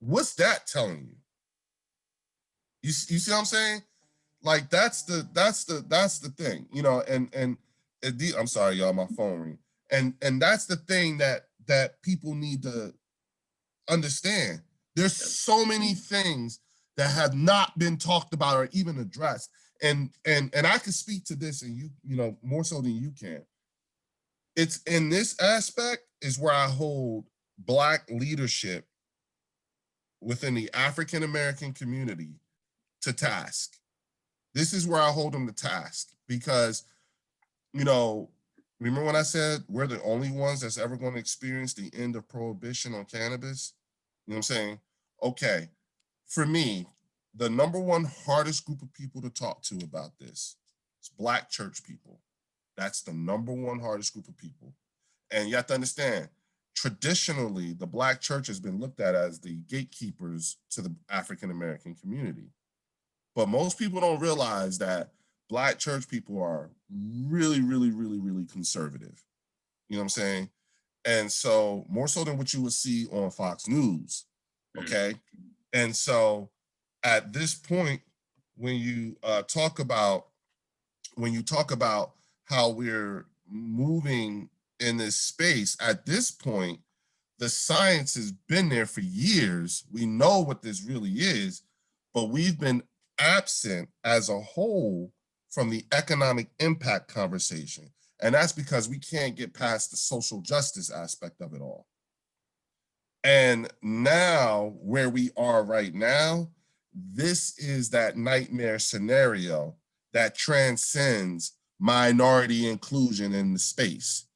What's that telling you? You see what I'm saying? Like that's the thing, you know, and I'm sorry, y'all, my phone ring. And that's the thing that people need to understand. There's so many things that have not been talked about or even addressed. And I can speak to this, and you know, more so than you can. It's in this aspect is where I hold Black leadership within the African American community to task. This is where I hold them to task because, you know, remember when I said we're the only ones that's ever going to experience the end of prohibition on cannabis? You know what I'm saying? Okay, for me, the number one hardest group of people to talk to about this is Black church people. That's the number one hardest group of people. And you have to understand, traditionally, the Black church has been looked at as the gatekeepers to the African American community. But most people don't realize that Black church people are really, really, really, really conservative. You know what I'm saying? And so more so than what you would see on Fox News. Okay. And so at this point, when you talk about how we're moving in this space, at this point, the science has been there for years. We know what this really is, but we've been absent as a whole from the economic impact conversation. And that's because we can't get past the social justice aspect of it all. And now, where we are right now, this is that nightmare scenario that transcends minority inclusion in the space.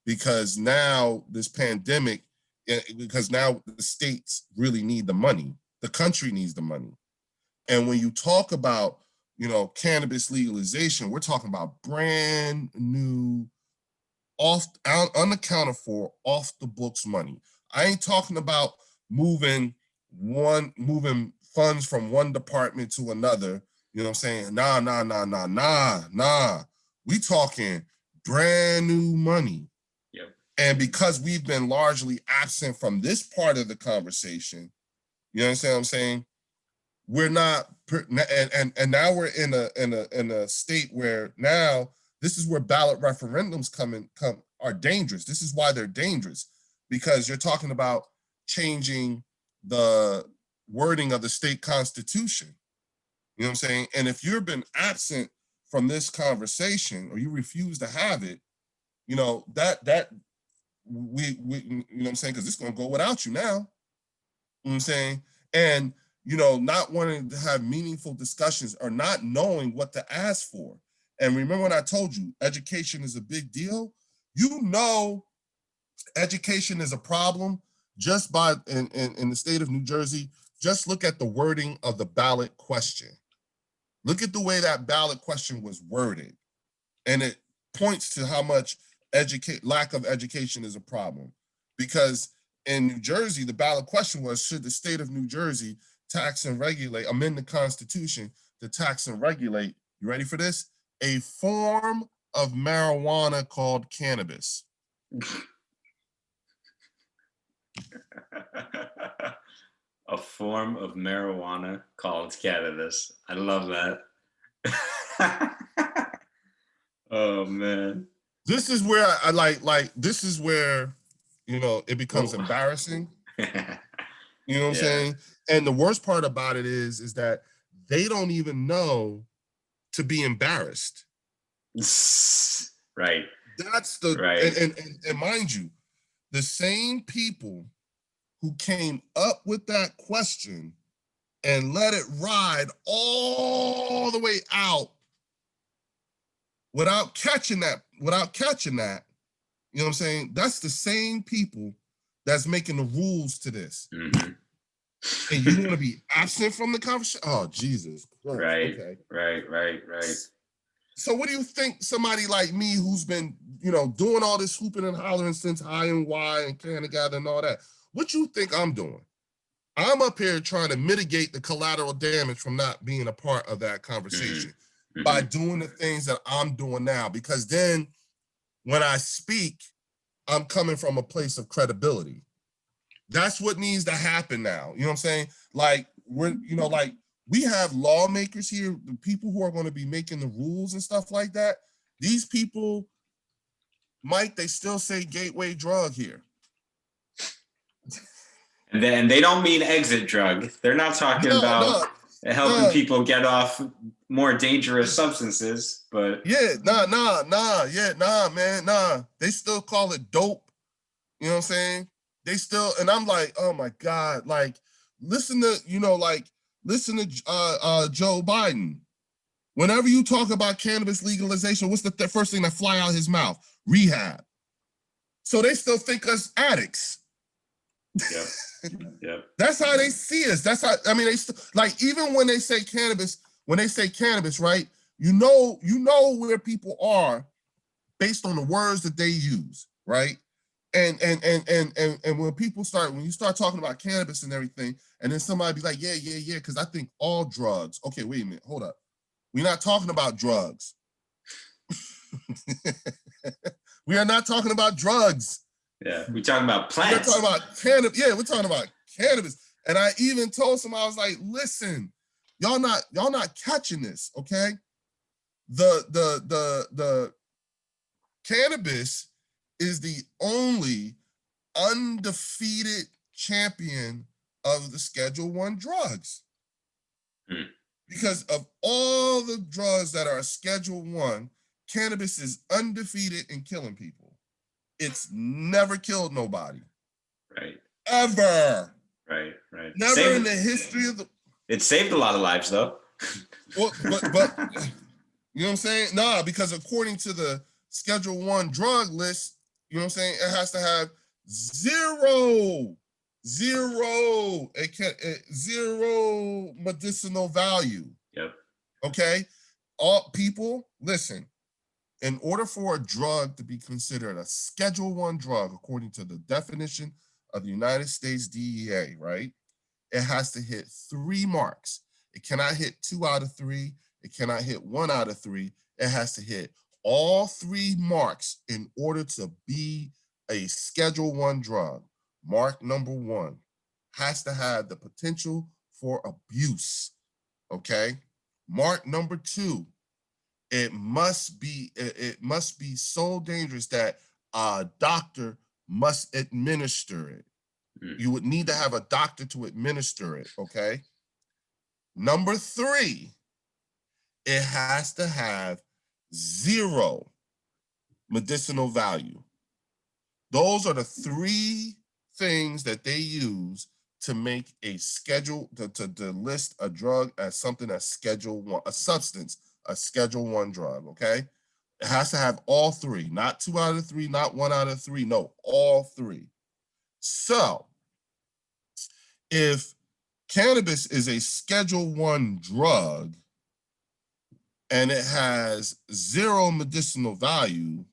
Because now this pandemic, because now the states really need the money, the country needs the money. And when you talk about, you know, cannabis legalization, we're talking about brand new, unaccounted for, off the books money. I ain't talking about moving funds from one department to another. You know what I'm saying? Nah. We talking brand new money. Yep. And because we've been largely absent from this part of the conversation, you understand what I'm saying? We're not, and now we're in a state where now this is where ballot referendums are dangerous. This is why they're dangerous, because you're talking about changing the wording of the state constitution. You know what I'm saying? And if you've been absent from this conversation or you refuse to have it, you know, we you know what I'm saying? Because it's going to go without you now. You know what I'm saying? And, you know, not wanting to have meaningful discussions or not knowing what to ask for. And remember when I told you education is a big deal? You know, education is a problem just by, in the state of New Jersey, just look at the wording of the ballot question. Look at the way that ballot question was worded. And it points to how much lack of education is a problem. Because in New Jersey, the ballot question was, should the state of New Jersey tax and regulate, amend the Constitution to tax and regulate, you ready for this? A form of marijuana called cannabis. A form of marijuana called cannabis. I love that. Oh man. This is where I like this is where, you know, it becomes embarrassing. You know what I'm saying? And the worst part about it is that they don't even know to be embarrassed. Right. That's the right. And mind you, the same people who came up with that question and let it ride all the way out without catching that, you know what I'm saying? That's the same people that's making the rules to this. Mm-hmm. And you want to be absent from the conversation? Oh, Jesus Christ. Right, okay. right. So what do you think somebody like me who's been, you know, doing all this hooping and hollering since high and wide and can together and all that, what you think I'm doing? I'm up here trying to mitigate the collateral damage from not being a part of that conversation by doing the things that I'm doing now. Because then when I speak, I'm coming from a place of credibility. That's what needs to happen now. You know what I'm saying? Like, we have lawmakers here, the people who are going to be making the rules and stuff like that. These people, Mike, they still say gateway drug here. And then they don't mean exit drug. They're not talking about helping people get off more dangerous substances, but man. They still call it dope. You know what I'm saying? They still, and I'm like, oh my God, like, listen to Joe Biden. Whenever you talk about cannabis legalization, what's the first thing that fly out his mouth? Rehab. So they still think us addicts. Yep. That's how they see us. That's how, I mean, like, even when they say cannabis, right? You know where people are based on the words that they use, right? And when you start talking about cannabis and everything, and then somebody be like, yeah, because I think all drugs. Okay, wait a minute, hold up. We're not talking about drugs. We are not talking about drugs. Yeah, we're talking about plants. We're talking about cannabis. Yeah, we're talking about cannabis. And I even told somebody, I was like, listen, y'all not catching this, okay? The cannabis is the only undefeated champion of the Schedule I drugs. Because of all the drugs that are Schedule I, cannabis is undefeated in killing people. It's never killed nobody. Right. Ever. Right. Never in the history of the... It saved a lot of lives, though. Well, but you know what I'm saying? Nah, because according to the Schedule I drug list, you know what I'm saying, it has to have zero medicinal value. Yep. Okay? All people, listen, in order for a drug to be considered a Schedule I drug, according to the definition of the United States DEA, right, it has to hit 3 marks. It cannot hit 2 out of 3. It cannot hit 1 out of 3. It has to hit all 3 marks in order to be a Schedule I drug. Mark number 1 has to have the potential for abuse, okay? Mark number 2, it must be so dangerous that a doctor must administer it. You would need to have a doctor to administer it, okay? Number 3, it has to have 0 medicinal value. Those are the 3 things that they use to make a schedule, to list a drug as something that's Schedule 1, a substance, a Schedule 1 drug, okay? It has to have all 3, not 2 out of 3, not 1 out of 3, no, all 3. So if cannabis is a Schedule 1 drug and it has 0 medicinal value,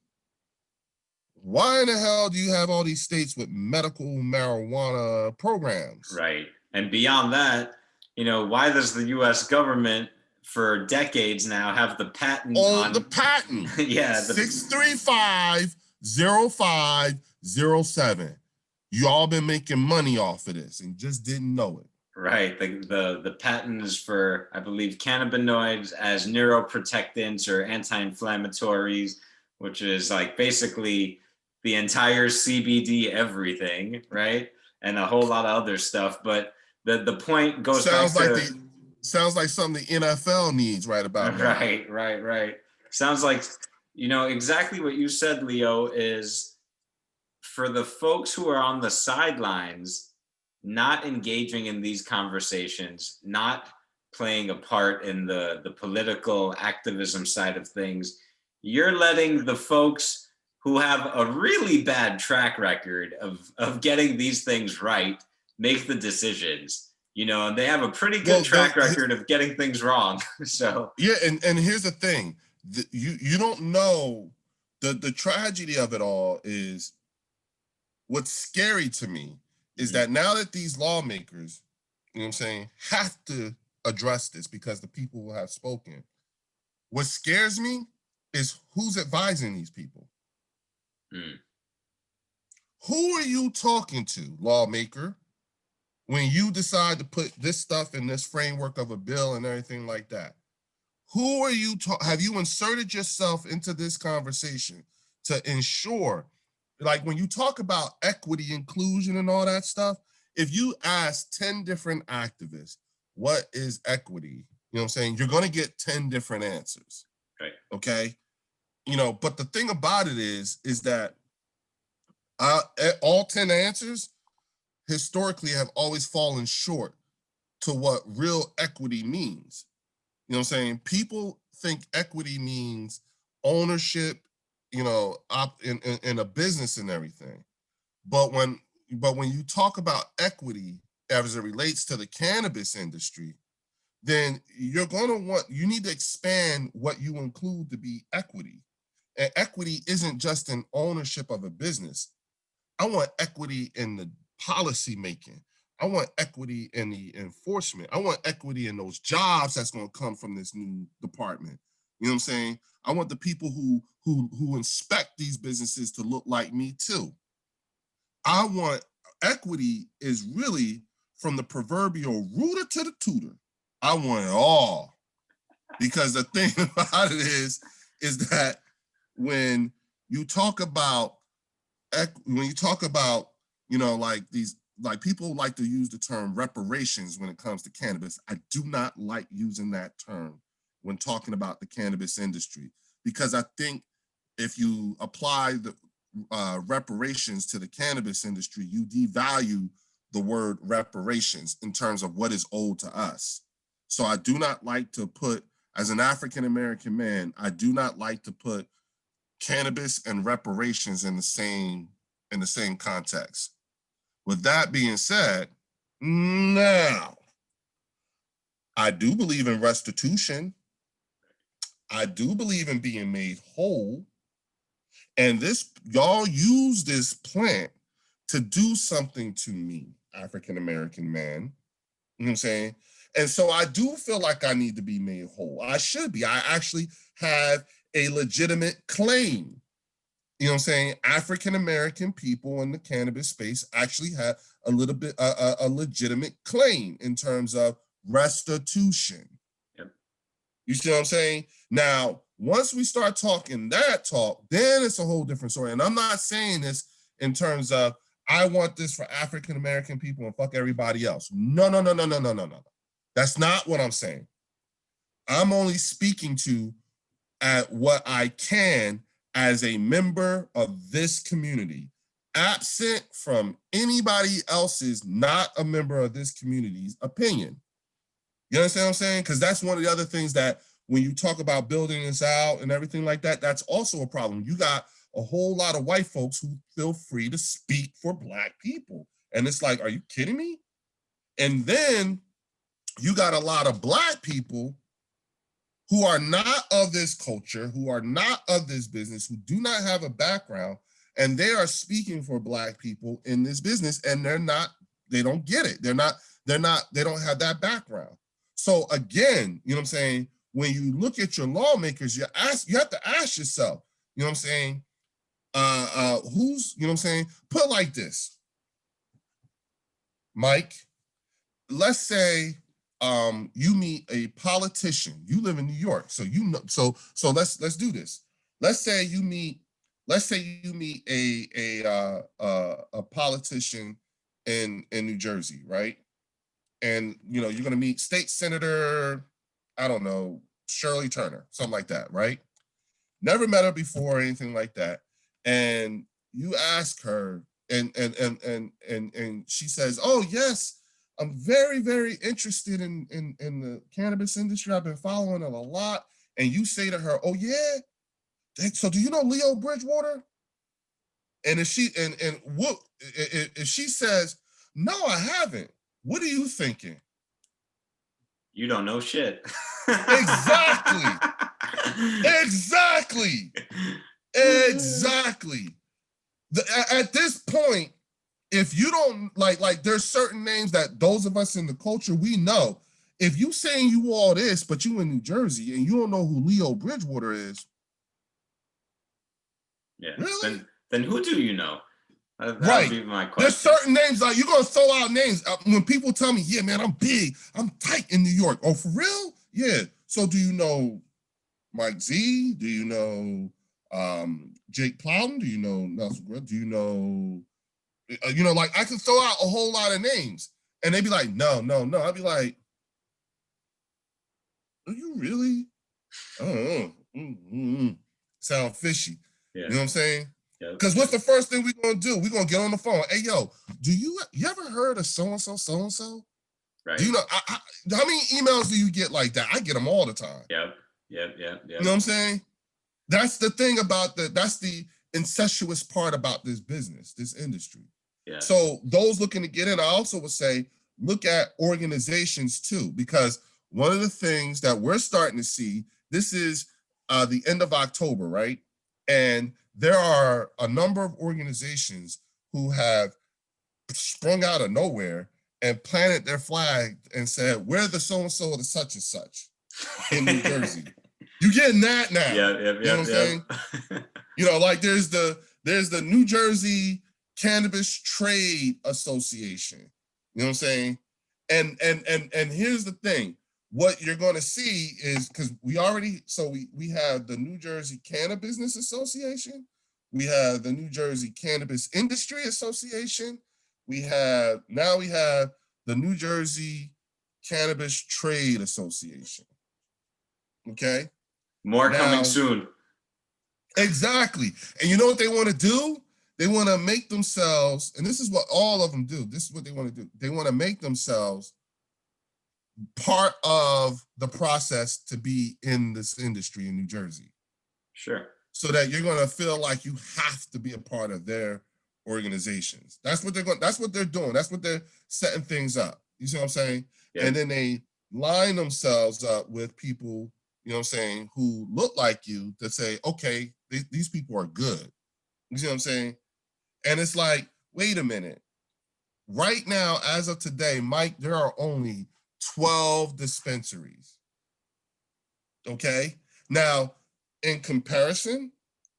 why in the hell do you have all these states with medical marijuana programs? Right. And beyond that, why does the US government for decades now have the patent on the patent? Yeah. 6350507. You all been making money off of this and just didn't know it. Right. The patent is for, I believe, cannabinoids as neuroprotectants or anti-inflammatories, which is like basically the entire CBD everything, right? And a whole lot of other stuff. But the point goes sounds back like to... sounds like something the NFL needs right about now. Right. Sounds like, exactly what you said, Leo, is for the folks who are on the sidelines, not engaging in these conversations, not playing a part in the political activism side of things, you're letting the folks who have a really bad track record of getting these things right make the decisions, and they have a pretty good track record of getting things wrong. So yeah, and here's the thing, you don't know the tragedy of it all is, what's scary to me is that now that these lawmakers, have to address this because the people will have spoken. What scares me is who's advising these people. Who are you talking to, lawmaker, when you decide to put this stuff in this framework of a bill and everything like that? Who are you have you inserted yourself into this conversation to ensure, like when you talk about equity, inclusion, and all that stuff, if you ask 10 different activists, what is equity? You're going to get 10 different answers. Right. Okay. But the thing about it is that all 10 answers historically have always fallen short to what real equity means. People think equity means ownership, in a business and everything. But when you talk about equity as it relates to the cannabis industry, then you need to expand what you include to be equity. And equity isn't just an ownership of a business. I want equity in the policy making. I want equity in the enforcement. I want equity in those jobs that's going to come from this new department. I want the people who inspect these businesses to look like me too. I want equity is really from the proverbial rooter to the tutor. I want it all. Because the thing about it is that when you talk about, like these, like people like to use the term reparations when it comes to cannabis. I do not like using that term when talking about the cannabis industry, because I think if you apply the reparations to the cannabis industry, you devalue the word reparations in terms of what is owed to us. So I do not like to put, as an African-American man, I do not like to put cannabis and reparations in the same context. With that being said, now, I do believe in restitution. I do believe in being made whole. And y'all use this plant to do something to me, African-American man. You know what I'm saying? And so I do feel like I need to be made whole. I should be. I actually have a legitimate claim. You know what I'm saying? African-American people in the cannabis space actually have a little bit a legitimate claim in terms of restitution. Yep. You see what I'm saying? Now, once we start talking that talk, then it's a whole different story. And I'm not saying this in terms of I want this for African-American people and fuck everybody else. No. That's not what I'm saying. I'm only speaking to at what I can as a member of this community, absent from anybody else's not a member of this community's opinion. You understand what I'm saying? Because that's one of the other things that when you talk about building this out and everything like that, that's also a problem. You got a whole lot of white folks who feel free to speak for Black people. And it's like, are you kidding me? And then you got a lot of Black people who are not of this culture, who are not of this business, who do not have a background, and they are speaking for Black people in this business, and they don't get it. They don't have that background. So again, you know what I'm saying? When you look at your lawmakers, you have to ask yourself, you know what I'm saying? Who's, you know what I'm saying? Put it like this, Mike, let's say you meet a politician. You live in New York, so you know. So let's do this. Let's say you meet a politician in New Jersey, right? And you know you're gonna meet State Senator, I don't know, Shirley Turner, something like that, right? Never met her before or anything like that, and you ask her, and she says, "Oh yes, I'm very, very interested in the cannabis industry. I've been following it a lot." And you say to her, "Oh yeah, so do you know Leo Bridgewater?" And if she if she says, "No, I haven't," what are you thinking? You don't know shit. Exactly. At this point, if you don't like there's certain names that those of us in the culture we know. If you saying you all this, but you in New Jersey and you don't know who Leo Bridgewater is, yeah, really? Then who do you know? That right. would be my question. There's certain names like you're gonna throw out names when people tell me, "Yeah, man, I'm big, I'm tight in New York." Oh, for real? Yeah. So do you know Mike Z? Do you know Jake Plowden? Do you know Nelson Grill? Do you know? Like I can throw out a whole lot of names, and they'd be like, "No." I'd be like, "Are you really?" I don't know. Sound fishy. Yeah. You know what I'm saying? Because Yeah. what's the first thing we're gonna do? We're gonna get on the phone. Hey, yo, you ever heard of so and so? Right. Do you know how many emails do you get like that? I get them all the time. Yep. You know what I'm saying? That's the thing about that's the incestuous part about this business, this industry. Yeah. So those looking to get in, I also would say, look at organizations too, because one of the things that we're starting to see, this is the end of October, right? And there are a number of organizations who have sprung out of nowhere and planted their flag and said, "We're the so-and-so of the such and such in New Jersey." You getting that now? Yeah. You know what I'm saying? Like there's the New Jersey Cannabis Trade Association. You know what I'm saying? And here's the thing. What you're going to see is, because we have the New Jersey Cannabis Business Association, we have the New Jersey Cannabis Industry Association, we have the New Jersey Cannabis Trade Association. Okay? More coming soon. Exactly. And you know what they want to do? They want to make themselves, and this is what all of them do. This is what they want to do. They want to make themselves part of the process to be in this industry in New Jersey. Sure. So that you're going to feel like you have to be a part of their organizations. That's what they're doing. That's what they're setting things up. You see what I'm saying? Yeah. And then they line themselves up with people, you know what I'm saying, who look like you, that say, okay, these people are good. You see what I'm saying? And it's like, wait a minute. Right now, as of today, Mike, there are only 12 dispensaries. Okay? Now, in comparison,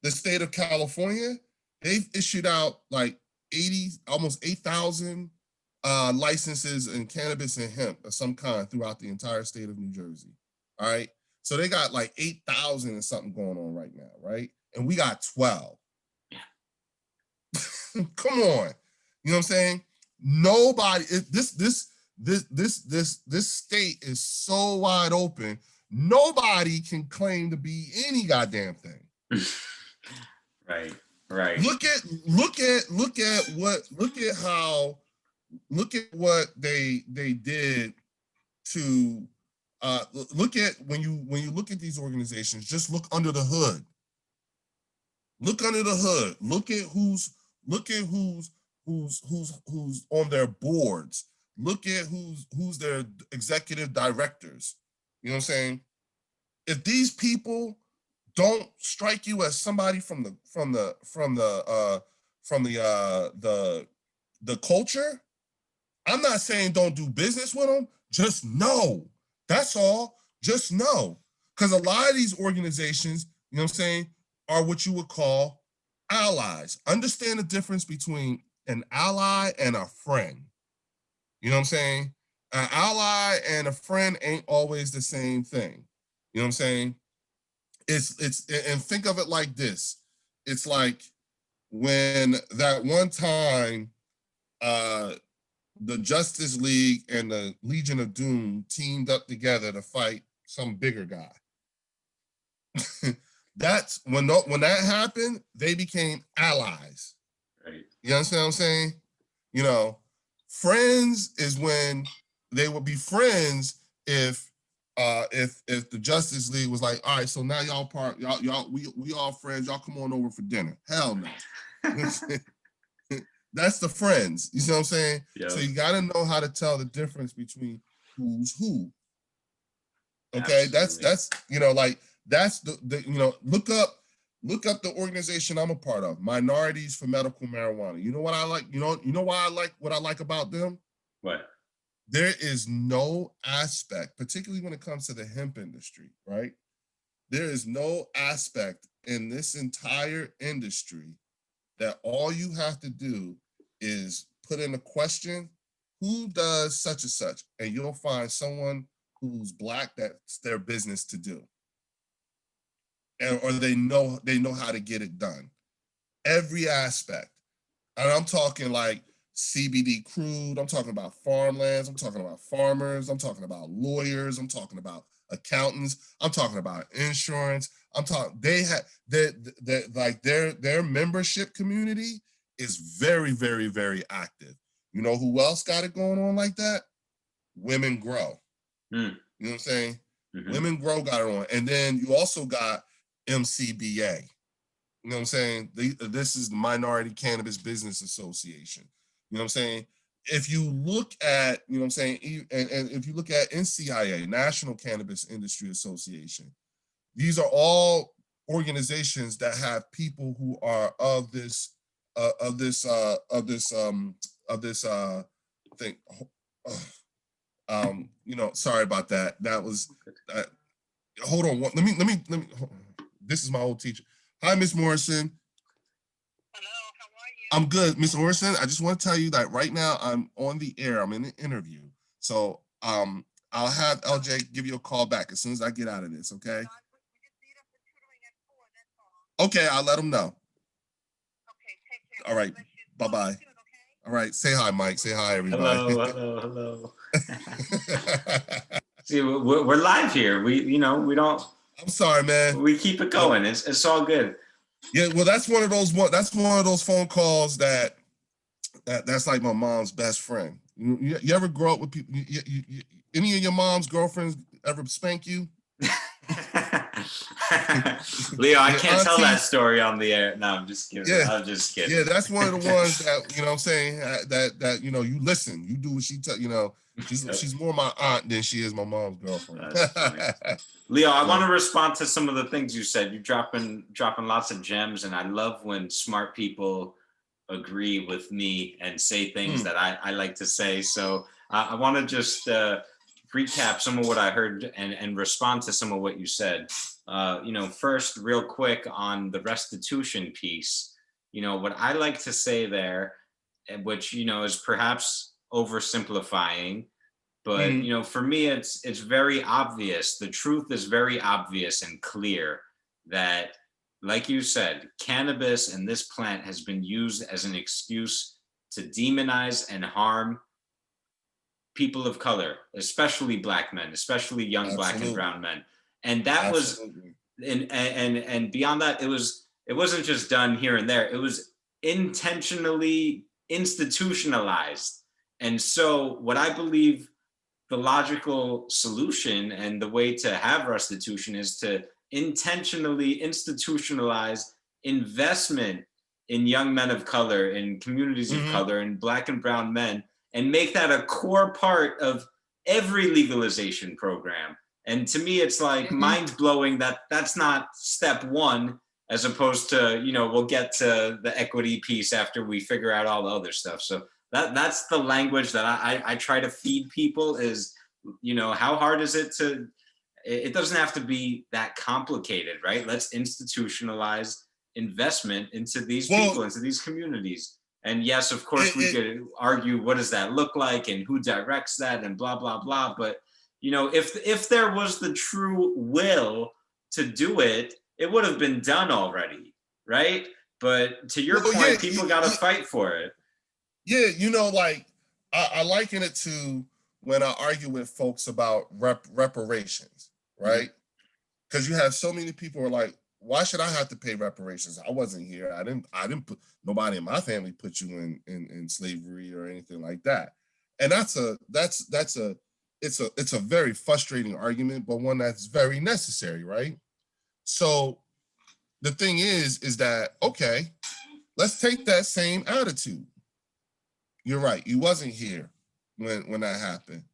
the state of California, they've issued out like almost 8,000 licenses in cannabis and hemp of some kind throughout the entire state of New Jersey. All right? So they got like 8,000 and something going on right now, right? And we got 12. Yeah. Come on. You know what I'm saying? Nobody, this state is so wide open. nobody can claim to be any goddamn thing. Right. Look at what they did to look at when you look at these organizations, just look under the hood. Look under the hood. Look at who's on their boards. Look at who's their executive directors. You know what I'm saying? If these people don't strike you as somebody from the culture, I'm not saying don't do business with them. Just know. That's all. Just know. Because a lot of these organizations, you know what I'm saying, are what you would call allies. Understand the difference between an ally and a friend. You know what I'm saying? An ally and a friend ain't always the same thing. You know what I'm saying? It's and think of it like this. It's like when that one time the Justice League and the Legion of Doom teamed up together to fight some bigger guy. That's when that happened, they became allies. Right. You understand what I'm saying? You know, friends is when they would be friends if the Justice League was like, all right, so now we all friends, y'all come on over for dinner. Hell no. That's the friends. You see what I'm saying? Yeah. So you got to know how to tell the difference between who's who. Okay, Absolutely. that's you know, like that's the you know, look up the organization I'm a part of, Minorities for Medical Marijuana. You know what I like? You know why I like what I like about them? What? There is no aspect, particularly when it comes to the hemp industry, right? There is no aspect in this entire industry that all you have to do is put in a question, who does such and such? And you'll find someone who's Black that's their business to do. Or they know how to get it done. Every aspect. And I'm talking like CBD crude, I'm talking about farmlands, I'm talking about farmers, I'm talking about lawyers, I'm talking about accountants, I'm talking about insurance. I'm talking, they have like their membership community is very, very, very active. You know who else got it going on like that? Women Grow. You know what I'm saying? Mm-hmm. Women Grow got it on. And then you also got MCBA. You know what I'm saying? This is the Minority Cannabis Business Association. You know what I'm saying? If you look at, you know what I'm saying, and if you look at NCIA, National Cannabis Industry Association, these are all organizations that have people who are of this thing. You know, sorry about that. That was hold on. Let me. This is my old teacher. Hi, Miss Morrison. Hello, how are you? I'm good, Miss Morrison. I just want to tell you that right now I'm on the air. I'm in an interview. So I'll have LJ give you a call back as soon as I get out of this, okay? Okay, I'll let him know. Okay, take care. All right, bye-bye. Soon, okay? All right, say hi, Mike. Say hi, everybody. Hello. See, we're live here. We don't. I'm sorry, man. We keep it going. It's all good. Yeah, well, that's one of those phone calls that's like my mom's best friend. You ever grow up with people? Any of your mom's girlfriends ever spank you? Leo, I can't tell that story on the air. No, I'm just kidding. Yeah. I'm just kidding. Yeah, that's one of the ones that, you know what I'm saying, that you know, you listen, you do what she tell, you know, she's more my aunt than she is my mom's girlfriend. Leo, I want to respond to some of the things you said. You're dropping lots of gems, and I love when smart people agree with me and say things that I like to say. So I want to just recap some of what I heard and respond to some of what you said. First, real quick on the restitution piece, what I like to say there, which, is perhaps oversimplifying, but, for me, it's very obvious. The truth is very obvious and clear that, like you said, cannabis and this plant has been used as an excuse to demonize and harm people of color, especially Black men, especially young Black and brown men. And that was, Absolutely. and beyond that, it wasn't just done here and there. It was intentionally institutionalized. And so what I believe the logical solution and the way to have restitution is to intentionally institutionalize investment in young men of color, in communities of color, in Black and brown men, and make that a core part of every legalization program. And to me, it's like mind blowing that that's not step one, as opposed to, you know, we'll get to the equity piece after we figure out all the other stuff. So that's the language that I try to feed people is, you know, how hard is it to, it doesn't have to be that complicated, right? Let's institutionalize investment into these people, into these communities. And yes, of course, we could argue what does that look like and who directs that and blah, blah, blah. But, you know, if there was the true will to do it, it would have been done already, right? But to your point, people got to fight for it. Yeah, you know, like I liken it to when I argue with folks about reparations, right? Because you have so many people who are like, why should I have to pay reparations? I wasn't here. I didn't put, nobody in my family put you in slavery or anything like that. And it's a very frustrating argument, but one that's very necessary, right? So the thing is that, okay, let's take that same attitude. You're right. You wasn't here when that happened,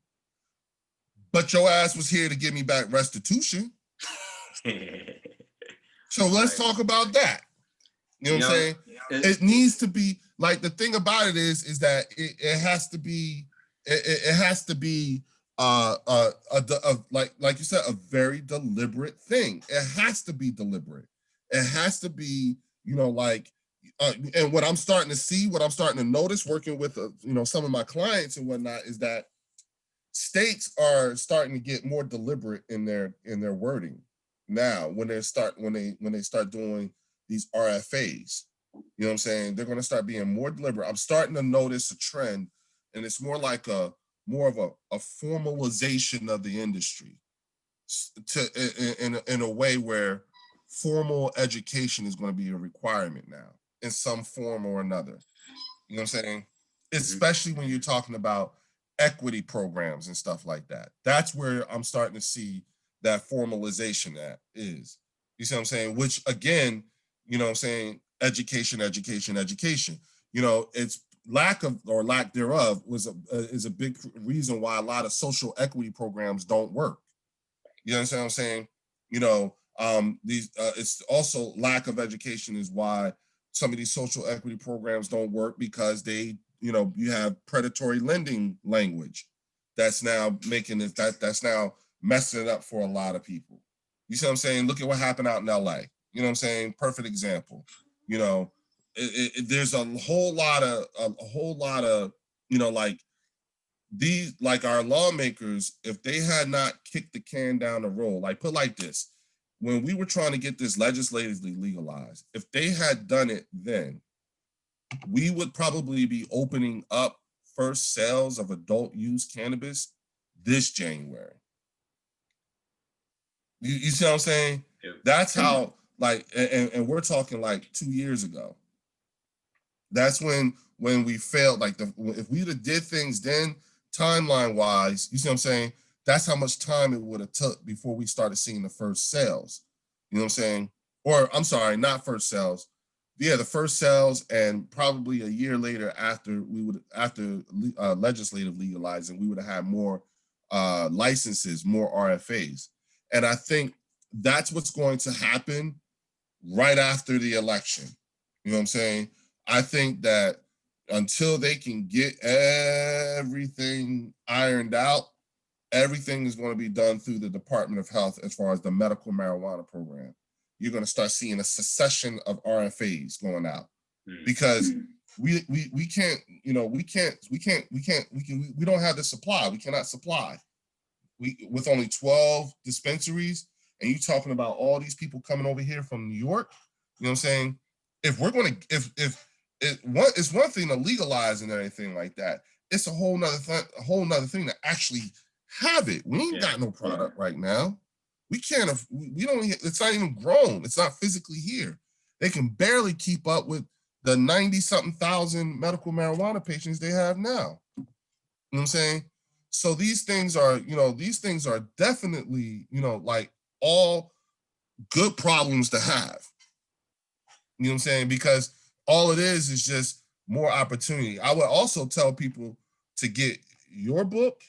but your ass was here to give me back restitution. So let's talk about that. You know what I'm saying? It needs to be like, the thing about it is that it has to be, like you said, a very deliberate thing. It has to be deliberate. It has to be, you know, like, and what I'm starting to notice working with, you know, some of my clients and whatnot is that states are starting to get more deliberate in their wording now when they start doing these RFAs. You know what I'm saying? They're going to start being more deliberate. I'm starting to notice a trend, and it's more like more of a formalization of the industry in a way where formal education is going to be a requirement now in some form or another. You know what I'm saying? Especially when you're talking about equity programs and stuff like that. That's where I'm starting to see that formalization that is. You see what I'm saying? Which again, you know what I'm saying, education. You know, it's lack thereof is a big reason why a lot of social equity programs don't work. You understand what I'm saying? You know, it's also lack of education is why some of these social equity programs don't work, because they, you know, you have predatory lending language that's now making it, that's now messing it up for a lot of people. You see what I'm saying? Look at what happened out in LA. You know what I'm saying? Perfect example. You know, there's a whole lot of, you know, like these, like our lawmakers, if they had not kicked the can down the road, like put like this, when we were trying to get this legislatively legalized, if they had done it then, we would probably be opening up first sales of adult use cannabis this January. You see what I'm saying? Yeah. That's how, like, and we're talking like 2 years ago. That's when we failed. Like, if we'd have did things then, timeline wise, you see what I'm saying? That's how much time it would have took before we started seeing the first sales. You know what I'm saying? Or I'm sorry, not first sales. Yeah, the first sales, and probably a year later after legislative legalizing, we would have had more licenses, more RFAs. And I think that's what's going to happen right after the election. You know what I'm saying? I think that until they can get everything ironed out, everything is going to be done through the Department of Health as far as the medical marijuana program. You're going to start seeing a succession of RFAs going out, because we can't, you know, we don't have the supply. We cannot supply. With only 12 dispensaries, and you talking about all these people coming over here from New York, you know what I'm saying? If we're going to, it's one thing to legalize and everything like that. It's a whole nother thing to actually have it. We ain't got no product right now. we don't, it's not even grown. It's not physically here. They can barely keep up with the 90-something thousand medical marijuana patients they have now. You know what I'm saying? So these things are definitely, like all good problems to have. You know what I'm saying? Because all it is just more opportunity. I would also tell people to get your book,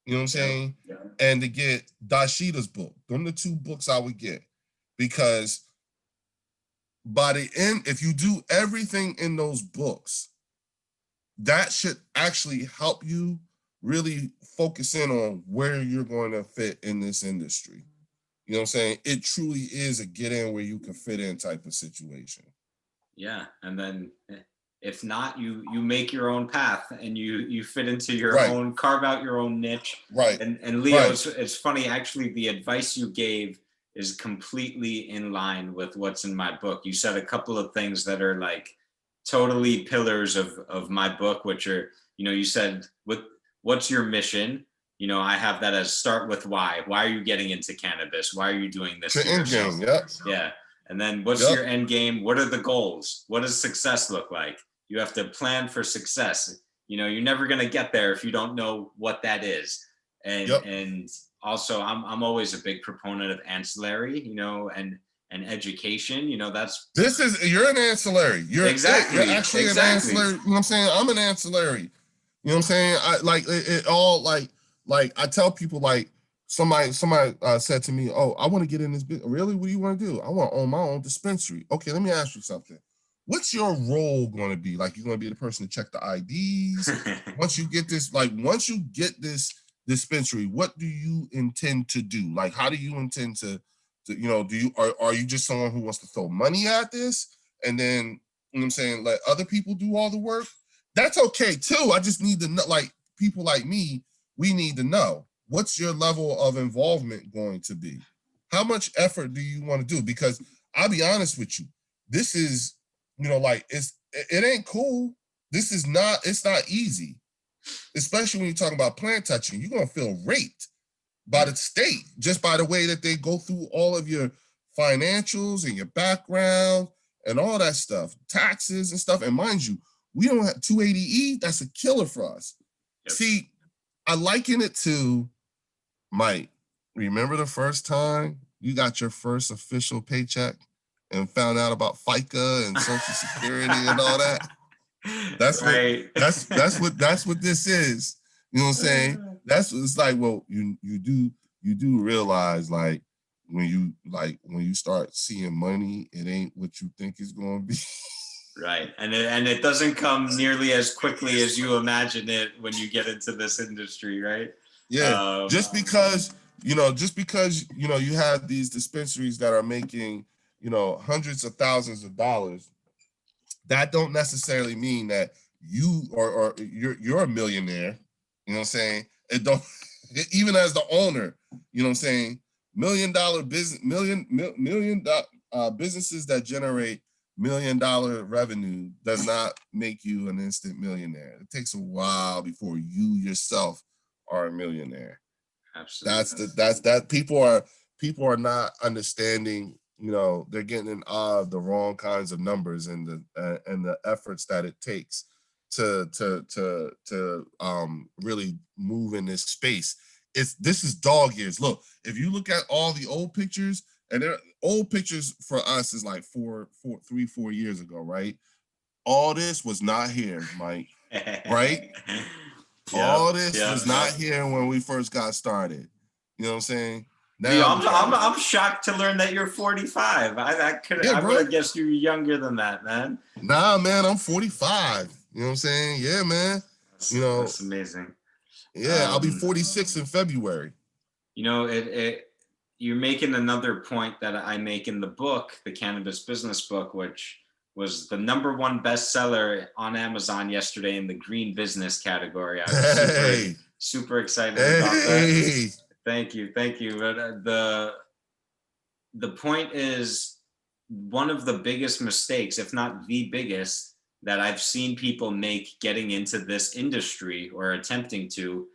you know what I'm saying? Yeah. And to get Dashida's book. Them are the two books I would get. Because by the end, if you do everything in those books, that should actually help you really focus in on where you're going to fit in this industry. You know what I'm saying? It truly is a get in where you can fit in type of situation. Yeah. And then if not, you make your own path and you fit into your Right. own, carve out your own niche. Right. And Leo, Right. It's funny, actually, the advice you gave is completely in line with what's in my book. You said a couple of things that are like totally pillars of my book, which are, you said, what's your mission? I have that as start with why. Why are you getting into cannabis? Wwhy are you doing this to yourself? Yep. Yeah. And then what's your end game? What are the goals? What does success look like? You have to plan for success. You're never going to get there if you don't know what that is. And also I'm always a big proponent of ancillary, and education, you're an ancillary. You're actually an ancillary. You know what I'm saying? I'm an ancillary. You know what I'm saying? I like it all, like I tell people, like somebody said to me, oh, I want to get in this business. Really? What do you want to do? I want to own my own dispensary. Okay, let me ask you something. What's your role going to be? Like, you're going to be the person to check the IDs? once you get this dispensary, what do you intend to do? Like, how do you intend to are you just someone who wants to throw money at this and then, you know what I'm saying, let other people do all the work? That's okay too. I just need to know, like, people like me, we need to know, what's your level of involvement going to be? How much effort do you want to do? Because I'll be honest with you, this is, it ain't cool. It's not easy. Especially when you're talking about plant touching, you're going to feel raped by the state just by the way that they go through all of your financials and your background and all that stuff, taxes and stuff. And mind you, we don't have 280E. That's a killer for us. Yep. See, I liken it to, Mike, remember the first time you got your first official paycheck and found out about FICA and Social Security and all that? That's right. That's what this is. You know what I'm saying? It's like, well, you do realize, like, when you start seeing money, it ain't what you think it's going to be. Right. And it doesn't come nearly as quickly as you imagine it when you get into this industry, right? Yeah. Just because you have these dispensaries that are making, hundreds of thousands of dollars, that don't necessarily mean that you or you're a millionaire. You know what I'm saying? It don't, even as the owner, you know what I'm saying? $1 million businesses that generate $1 million revenue does not make you an instant millionaire. It takes a while before you yourself are a millionaire. Absolutely. That's people are not understanding. They're getting in awe of the wrong kinds of numbers and the efforts that it takes to really move in this space. This is dog years. Look, if you look at all the old pictures, and they're old pictures for us is like 4 years ago, right? All this was not here, Mike, right? All this was not here when we first got started. You know what I'm saying? Now, I'm shocked to learn that you're 45. I would have guessed you were younger than that, man. Nah, man, I'm 45. You know what I'm saying? Yeah, man. That's amazing. Yeah, I'll be 46 in February. You're making another point that I make in the book, the Cannabis Business Book, which was the #1 bestseller on Amazon yesterday in the green business category. I was super excited about that. Thank you. But the point is, one of the biggest mistakes, if not the biggest, that I've seen people make getting into this industry or attempting to,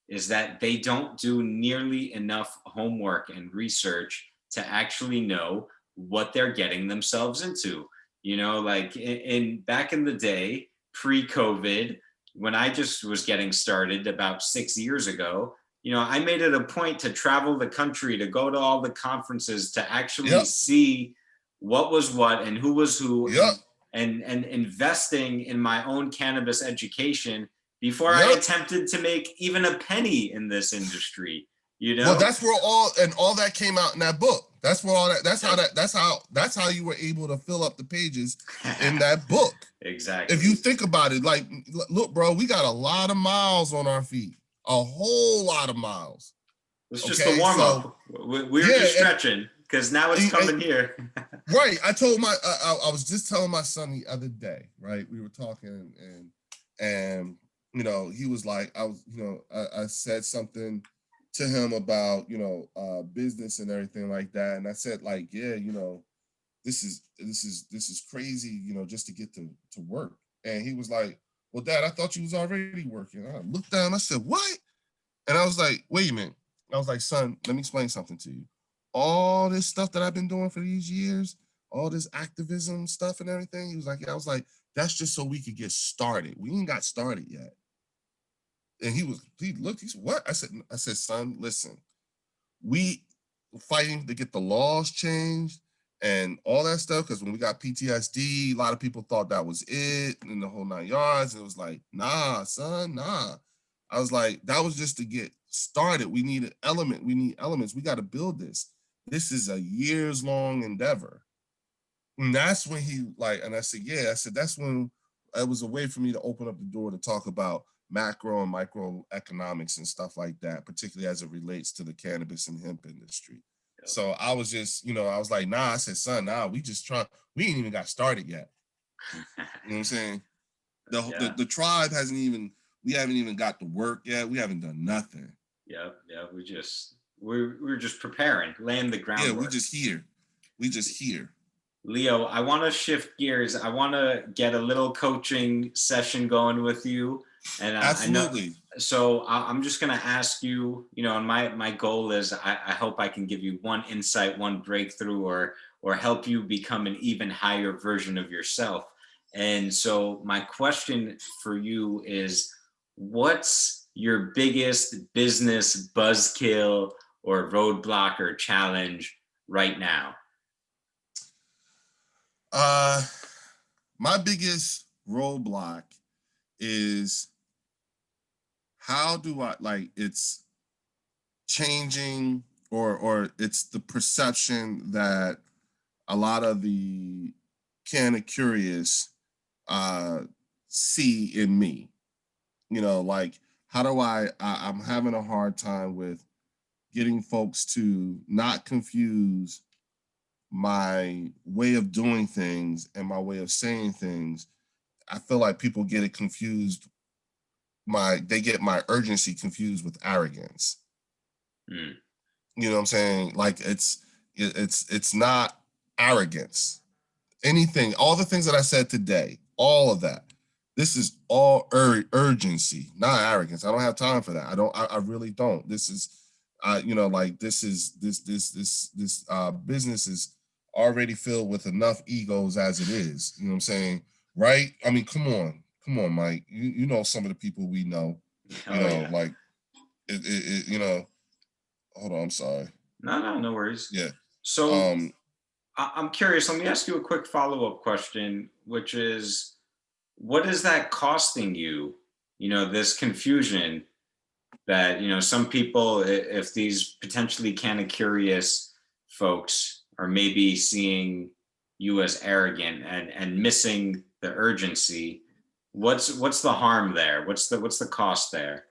is that they don't do nearly enough homework and research to actually know what they're getting themselves into. You know, like in back in the day, pre-COVID, when I just was getting started about 6 years ago, you know, I made it a point to travel the country, to go to all the conferences, to actually Yep. see what was what and who was who, Yep. and investing in my own cannabis education before I Yep. attempted to make even a penny in this industry. You know, Well, that's where all that came out in that book. That's where all that. That's how you were able to fill up the pages in that book. Exactly. If you think about it, like, look, bro, we got a lot of miles on our feet, a whole lot of miles. It's just the warm up. We're just stretching because now it's coming here. Right. I told I was just telling my son the other day, right? We were talking and you know, he was like, I said something to him about, business and everything like that. And I said, like, yeah, this is crazy, just to get to work. And he was like, well, Dad, I thought you was already working. I looked down, I said, what? And I was like, wait a minute. I was like, son, let me explain something to you. All this stuff that I've been doing for these years, all this activism stuff and everything. He was like, yeah. I was like, that's just so we could get started. We ain't got started yet. And he looked, he said, what? I said, son, listen, we fighting to get the laws changed and all that stuff. Because when we got PTSD, a lot of people thought that was it and the whole 9 yards. And it was like, nah, son, nah. I was like, that was just to get started. We need an element. We need elements. We got to build this. This is a years long endeavor. And that's when he and I said, yeah, I said, that's when it was a way for me to open up the door to talk about macro and microeconomics and stuff like that, particularly as it relates to the cannabis and hemp industry. Yep. So I was just, I was like, nah, I said, son, nah, we ain't even got started yet. You know what I'm saying? The tribe we haven't even got to work yet. We haven't done nothing. Yeah. We're just preparing, laying the groundwork. Yeah, we just here. Leo, I want to shift gears. I want to get a little coaching session going with you. And absolutely. I'm just going to ask you, and my goal is I hope I can give you one insight, one breakthrough, or help you become an even higher version of yourself. And so my question for you is, what's your biggest business buzzkill or roadblock or challenge right now? My biggest roadblock is how do I it's changing or it's the perception that a lot of the Canna Curious see in me. How do I'm having a hard time with getting folks to not confuse my way of doing things and my way of saying things. I feel like people get it confused. They get my urgency confused with arrogance. You know what I'm saying? Like it's not arrogance. Anything, all the things that I said today, all of that. This is all urgency, not arrogance. I don't have time for that. I really don't. This is, this business is already filled with enough egos as it is. You know what I'm saying? Right? I mean, come on, Mike. You know some of the people we know. Hold on, I'm sorry. No worries. Yeah. So I'm curious. Let me ask you a quick follow-up question, which is, what is that costing you? This confusion that, some people, if these potentially Canna Curious folks are maybe seeing you as arrogant and missing the urgency, what's the harm there? What's the cost there?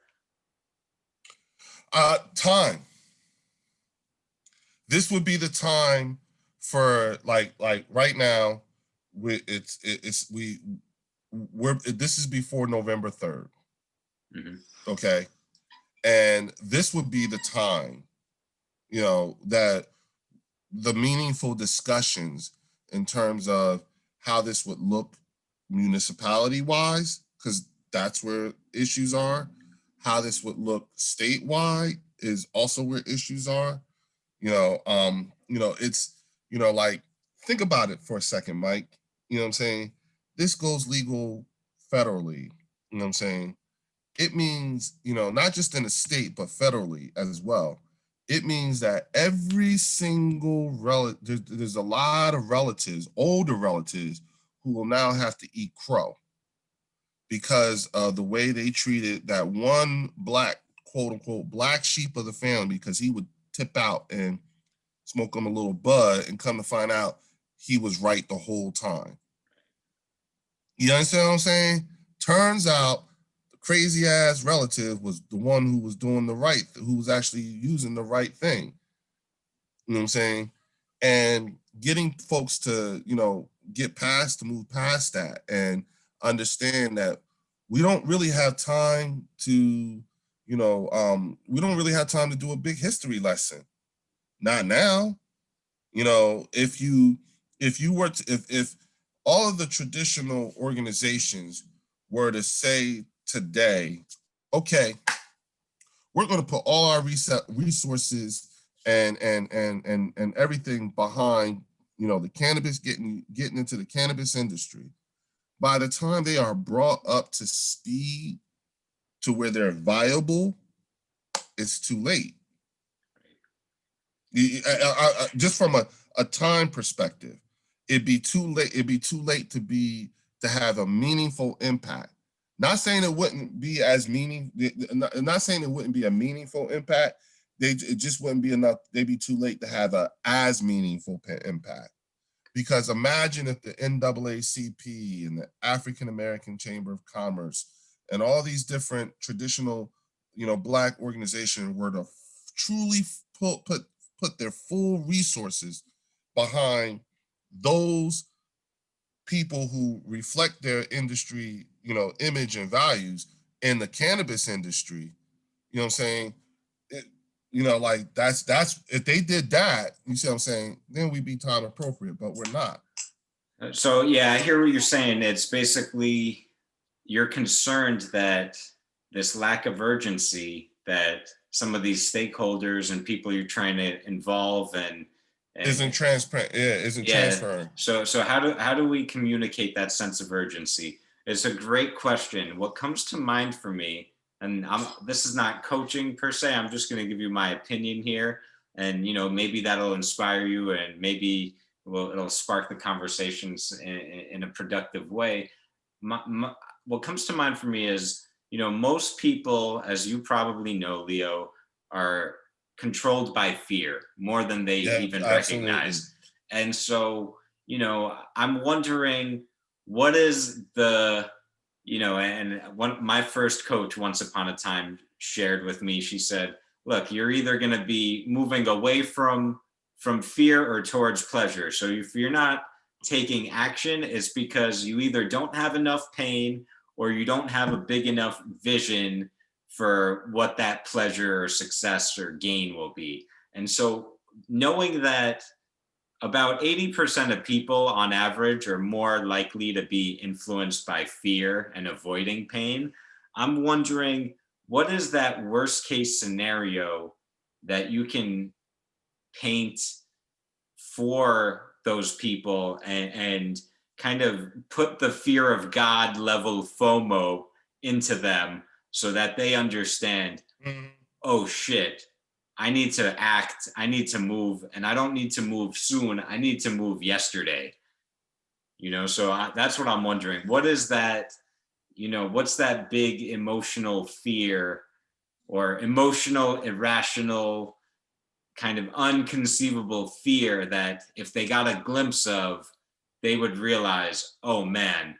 Time. This would be the time for like right now. This is before November 3rd. Mm-hmm. Okay. And this would be the time, that the meaningful discussions in terms of how this would look municipality wise, because that's where issues are, how this would look statewide is also where issues are. It's, like, think about it for a second, Mike. You know what I'm saying? This goes legal federally. You know what I'm saying? It means, not just in the state, but federally as well. It means that every single relative, there's a lot of relatives, older relatives, who will now have to eat crow because of the way they treated that one black, quote unquote, black sheep of the family, because he would tip out and smoke him a little bud and come to find out he was right the whole time. You understand what I'm saying? Turns out the crazy ass relative was the one who was doing the right, who was actually using the right thing. You know what I'm saying? And getting folks to, to move past that and understand that we don't really have time to, we don't really have time to do a big history lesson. Not now. If all of the traditional organizations were to say today, okay, we're going to put all our resources and everything behind, the cannabis, getting into the cannabis industry. By the time they are brought up to speed to where they're viable, it's too late. Just from a time perspective, it'd be too late. It'd be too late to have a meaningful impact. Not saying it wouldn't be not saying it wouldn't be a meaningful impact. It just wouldn't be enough. They'd be too late to have a as meaningful impact. Because imagine if the NAACP and the African American Chamber of Commerce and all these different traditional, Black organizations were to truly put their full resources behind those people who reflect their industry, image and values in the cannabis industry. You know what I'm saying? Like that's if they did that, you see what I'm saying, then we'd be time appropriate, but we're not. So yeah, I hear what you're saying. It's basically you're concerned that this lack of urgency that some of these stakeholders and people you're trying to involve and isn't transparent. Yeah, isn't transparent. So how do we communicate that sense of urgency? It's a great question. What comes to mind for me, and this is not coaching per se, I'm just going to give you my opinion here, and maybe that'll inspire you, and maybe it'll spark the conversations in a productive way. What comes to mind for me is, most people, as you probably know, Leo, are controlled by fear more than they even absolutely recognize. And so, I'm wondering, what is the, and my first coach once upon a time shared with me, she said, look, you're either going to be moving away from fear or towards pleasure. So if you're not taking action, it's because you either don't have enough pain or you don't have a big enough vision for what that pleasure or success or gain will be. And so knowing that about 80% of people on average are more likely to be influenced by fear and avoiding pain, I'm wondering, what is that worst case scenario that you can paint for those people and kind of put the fear of God level FOMO into them so that they understand, oh shit, I need to act, I need to move, and I don't need to move soon, I need to move yesterday. So that's what I'm wondering. What is that, what's that big emotional fear or emotional, irrational, kind of unconceivable fear that if they got a glimpse of, they would realize, oh man,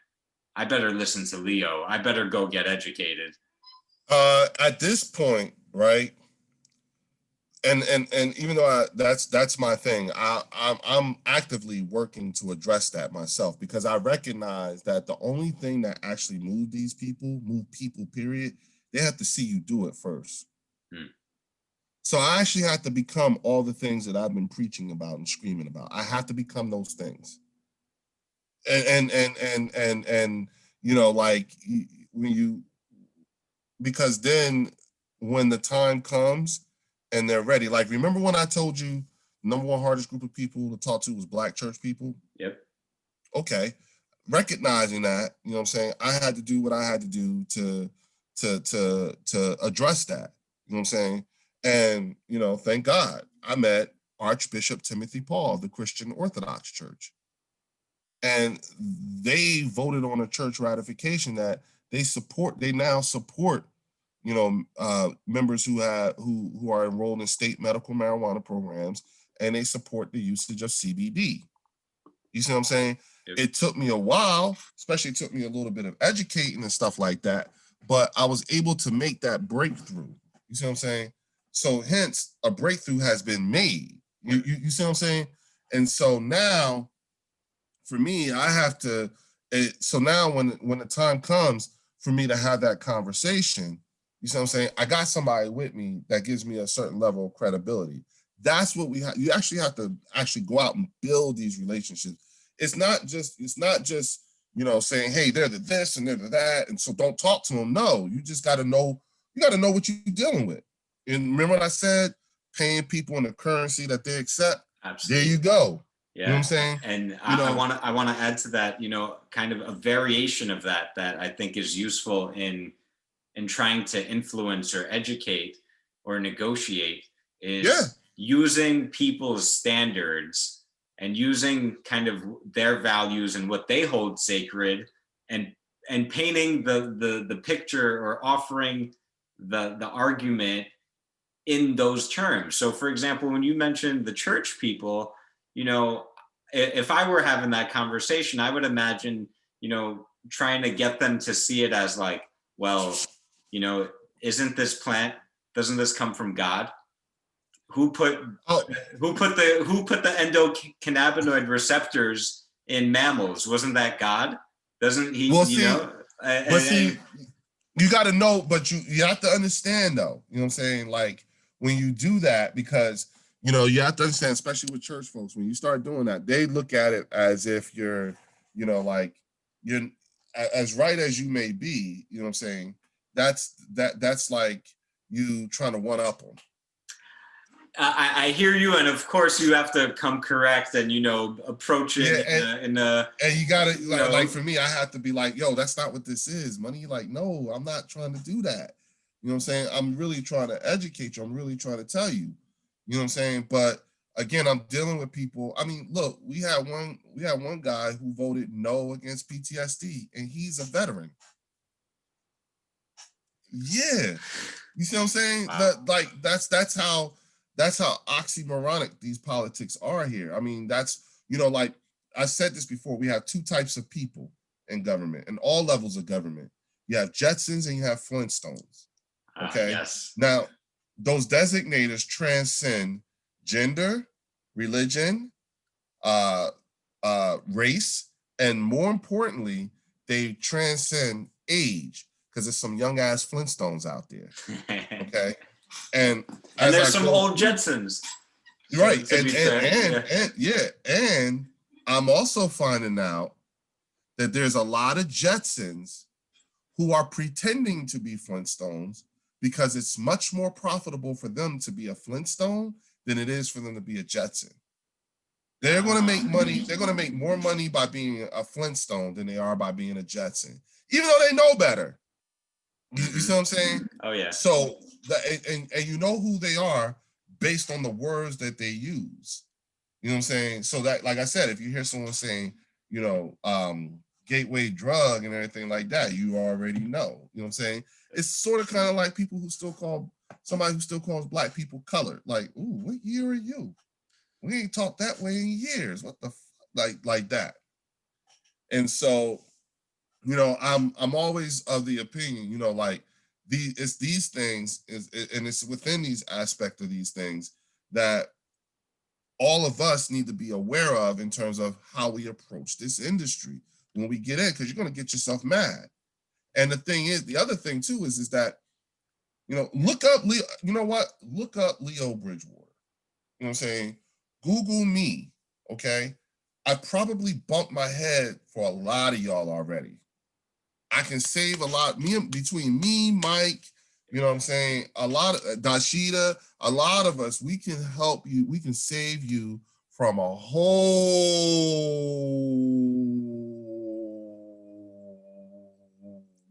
I better listen to Leo. I better go get educated. At this point, right? And even though that's my thing, I'm actively working to address that myself, because I recognize that the only thing that actually move people, period, they have to see you do it first. So I actually have to become all the things that I've been preaching about and screaming about. I have to become those things. And like when because then when the time comes and they're ready, like, remember when I told you number one hardest group of people to talk to was Black church people? Yep. Okay. Recognizing that, you know what I'm saying, I had to do what I had to do to address that. You know what I'm saying? And, you know, thank God I met Archbishop Timothy Paul of the Christian Orthodox Church. And they voted on a church ratification that they now support, you know, members who are enrolled in state medical marijuana programs, and they support the usage of CBD. You see what I'm saying? Yep. It took me a while, especially took me a little bit of educating and stuff like that, but I was able to make that breakthrough. You see what I'm saying? So hence a breakthrough has been made. You see what I'm saying? And so now, for me, I have to, so now when the time comes for me to have that conversation, you see what I'm saying? I got somebody with me that gives me a certain level of credibility. That's what we have. You actually have to go out and build these relationships. It's not just, you know, saying, hey, they're the this and they're the that, and so don't talk to them. No, you just got to know, what you're dealing with. And remember what I said, paying people in the currency that they accept. Absolutely. There you go. Yeah. You know what I'm saying? And I want to add to that, you know, kind of a variation of that I think is useful in trying to influence or educate or negotiate is using people's standards and using kind of their values and what they hold sacred, and painting the picture or offering the argument in those terms. So for example, when you mentioned the church people, you know, if I were having that conversation, I would imagine, you know, trying to get them to see it as like, well, you know, doesn't this come from God? Who put the endocannabinoid receptors in mammals? Wasn't that God? Doesn't he? Well, you know? You got to know, but you have to understand though. You know what I'm saying? Like when you do that, because you know you have to understand, especially with church folks, when you start doing that, they look at it as if you're, you know, like you're as right as you may be. You know what I'm saying? That's like you trying to one up them. I hear you, and of course you have to come correct and, you know, approach it and you gotta like for me, I have to be like, yo, that's not what this is, money. Like, no, I'm not trying to do that. You know what I'm saying? I'm really trying to educate you. I'm really trying to tell you. You know what I'm saying? But again, I'm dealing with people. I mean, look, we had one guy who voted no against PTSD, and he's a veteran. Yeah, you see what I'm saying? Wow. That's how oxymoronic these politics are here. I mean, that's, you know, like I said this before, we have two types of people in government and all levels of government. You have Jetsons and you have Flintstones. Okay. Yes. Now, those designators transcend gender, religion, race, and more importantly, they transcend age, because there's some young ass Flintstones out there. Okay. And there's some old Jetsons. Right. And I'm also finding out that there's a lot of Jetsons who are pretending to be Flintstones because it's much more profitable for them to be a Flintstone than it is for them to be a Jetson. They're going to make money. They're going to make more money by being a Flintstone than they are by being a Jetson, even though they know better. You see what I'm saying? Oh, yeah. So, and you know who they are based on the words that they use. You know what I'm saying? So that, like I said, if you hear someone saying, you know, gateway drug and everything like that, you already know. You know what I'm saying? It's sort of kind of like people who still call, somebody who still calls Black people colored. Like, ooh, what year are you? We ain't talked that way in years. What the like that? And so, you know, I'm always of the opinion, you know, like these things and it's within these aspects of these things that all of us need to be aware of in terms of how we approach this industry when we get in, because you're going to get yourself mad. And the thing is, the other thing too is that, you know, look up Leo. You know what? Look up Leo Bridgewater. You know what I'm saying? Google me. Okay. I probably bumped my head for a lot of y'all already. I can save a lot. Between me, Mike, you know what I'm saying? A lot of Dashida, a lot of us, we can help you. We can save you from a whole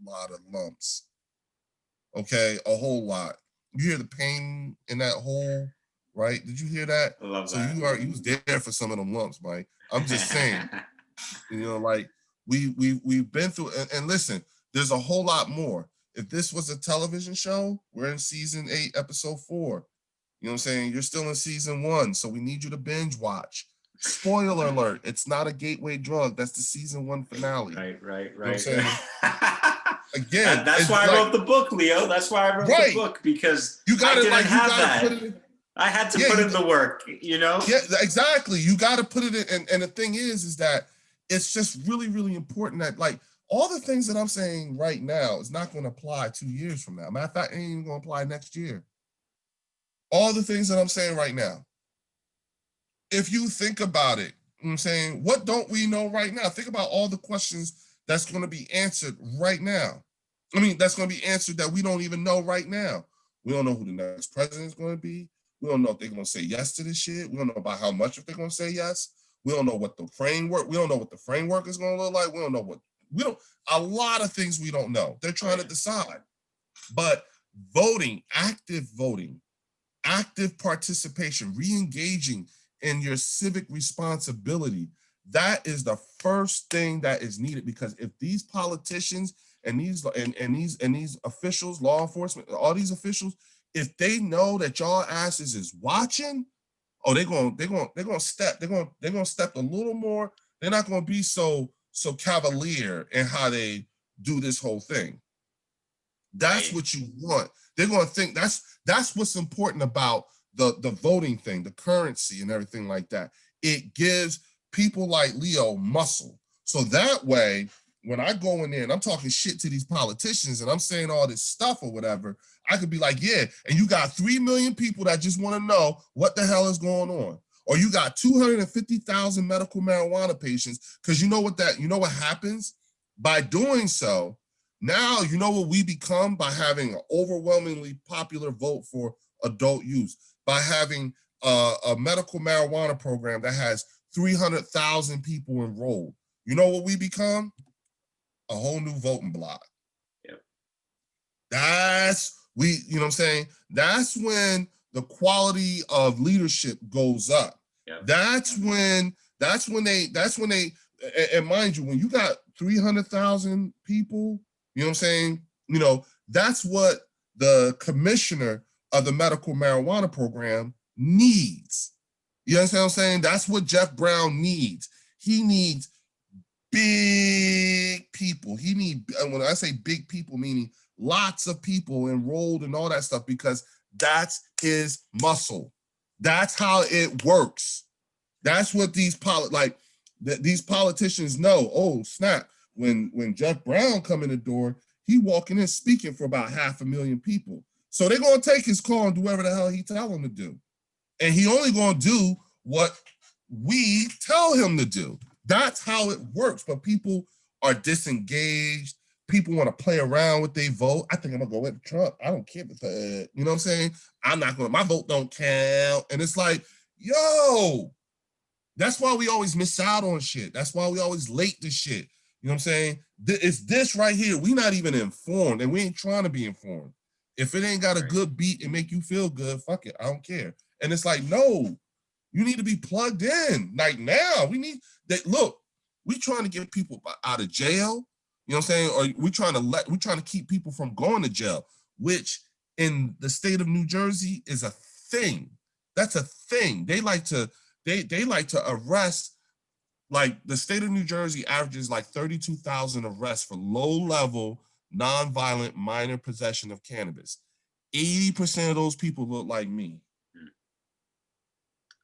lot of lumps. Okay, a whole lot. You hear the pain in that hole, right? Did you hear that? I love so that. you was there for some of them lumps, Mike. I'm just saying, you know, like we've been through, and listen, there's a whole lot more. If this was a television show, we're in season 8, episode 4. You know what I'm saying? You're still in season 1, so we need you to binge watch. Spoiler alert, it's not a gateway drug. That's the season 1 finale. Right. You know what I'm saying? Again, that's why I wrote the book, Leo. That's why I wrote the book, because I didn't have that. I had to put in the work, you know? Yeah, exactly. You got to put it in. And the thing is that it's just really, really important that, like, all the things that I'm saying right now is not going to apply 2 years from now. Matter of fact, it ain't even going to apply next year. All the things that I'm saying right now. If you think about it, you know what I'm saying, what don't we know right now? Think about all the questions that's going to be answered right now. I mean, that's going to be answered that we don't even know right now. We don't know who the next president is going to be. We don't know if they're going to say yes to this shit. We don't know about how much if they're going to say yes. We don't know what the framework, we don't know what the framework is going to look like. We don't know a lot of things we don't know. They're trying to decide. But voting, active participation, re-engaging in your civic responsibility, that is the first thing that is needed. Because if these politicians and these officials, law enforcement, all these officials, if they know that y'all asses is watching, they're gonna step a little more. They're not gonna be so cavalier in how they do this whole thing. That's what you want. They're gonna think that's what's important about the voting thing, the currency and everything like that. It gives people like Leo muscle. So that way, when I go in there and I'm talking shit to these politicians and I'm saying all this stuff or whatever, I could be like, yeah, and you got 3 million people that just want to know what the hell is going on. Or you got 250,000 medical marijuana patients, because you know what happens? By doing so, now you know what we become by having an overwhelmingly popular vote for adult use, by having a medical marijuana program that has 300,000 people enrolled. You know what we become? A whole new voting block. Yep. You know what I'm saying? That's when the quality of leadership goes up. Yep. That's when they, and mind you, when you got 300,000 people, you know what I'm saying? You know, that's what the commissioner of the medical marijuana program needs. You understand what I'm saying? That's what Jeff Brown needs. He needs big people. When I say big people, meaning lots of people enrolled and all that stuff, because that's his muscle. That's how it works. That's what these politicians know. Oh, snap. When Jeff Brown come in the door, he walking in speaking for about 500,000 people. So they're going to take his call and do whatever the hell he tell them to do. And he only going to do what we tell him to do. That's how it works. But people are disengaged. People want to play around with their vote. I think I'm going to go with Trump. I don't care. You know what I'm saying? My vote don't count. And it's like, yo, that's why we always miss out on shit. That's why we always late to shit. You know what I'm saying? It's this right here. We not even informed, and we ain't trying to be informed. If it ain't got a good beat and make you feel good, fuck it. I don't care. And it's like, no, you need to be plugged in. Like now, we need that. Look, we trying to get people out of jail. You know what I'm saying? Or we trying to keep people from going to jail, which in the state of New Jersey is a thing. That's a thing. They like to arrest. Like the state of New Jersey averages like 32,000 arrests for low-level, non-violent, minor possession of cannabis. 80% of those people look like me.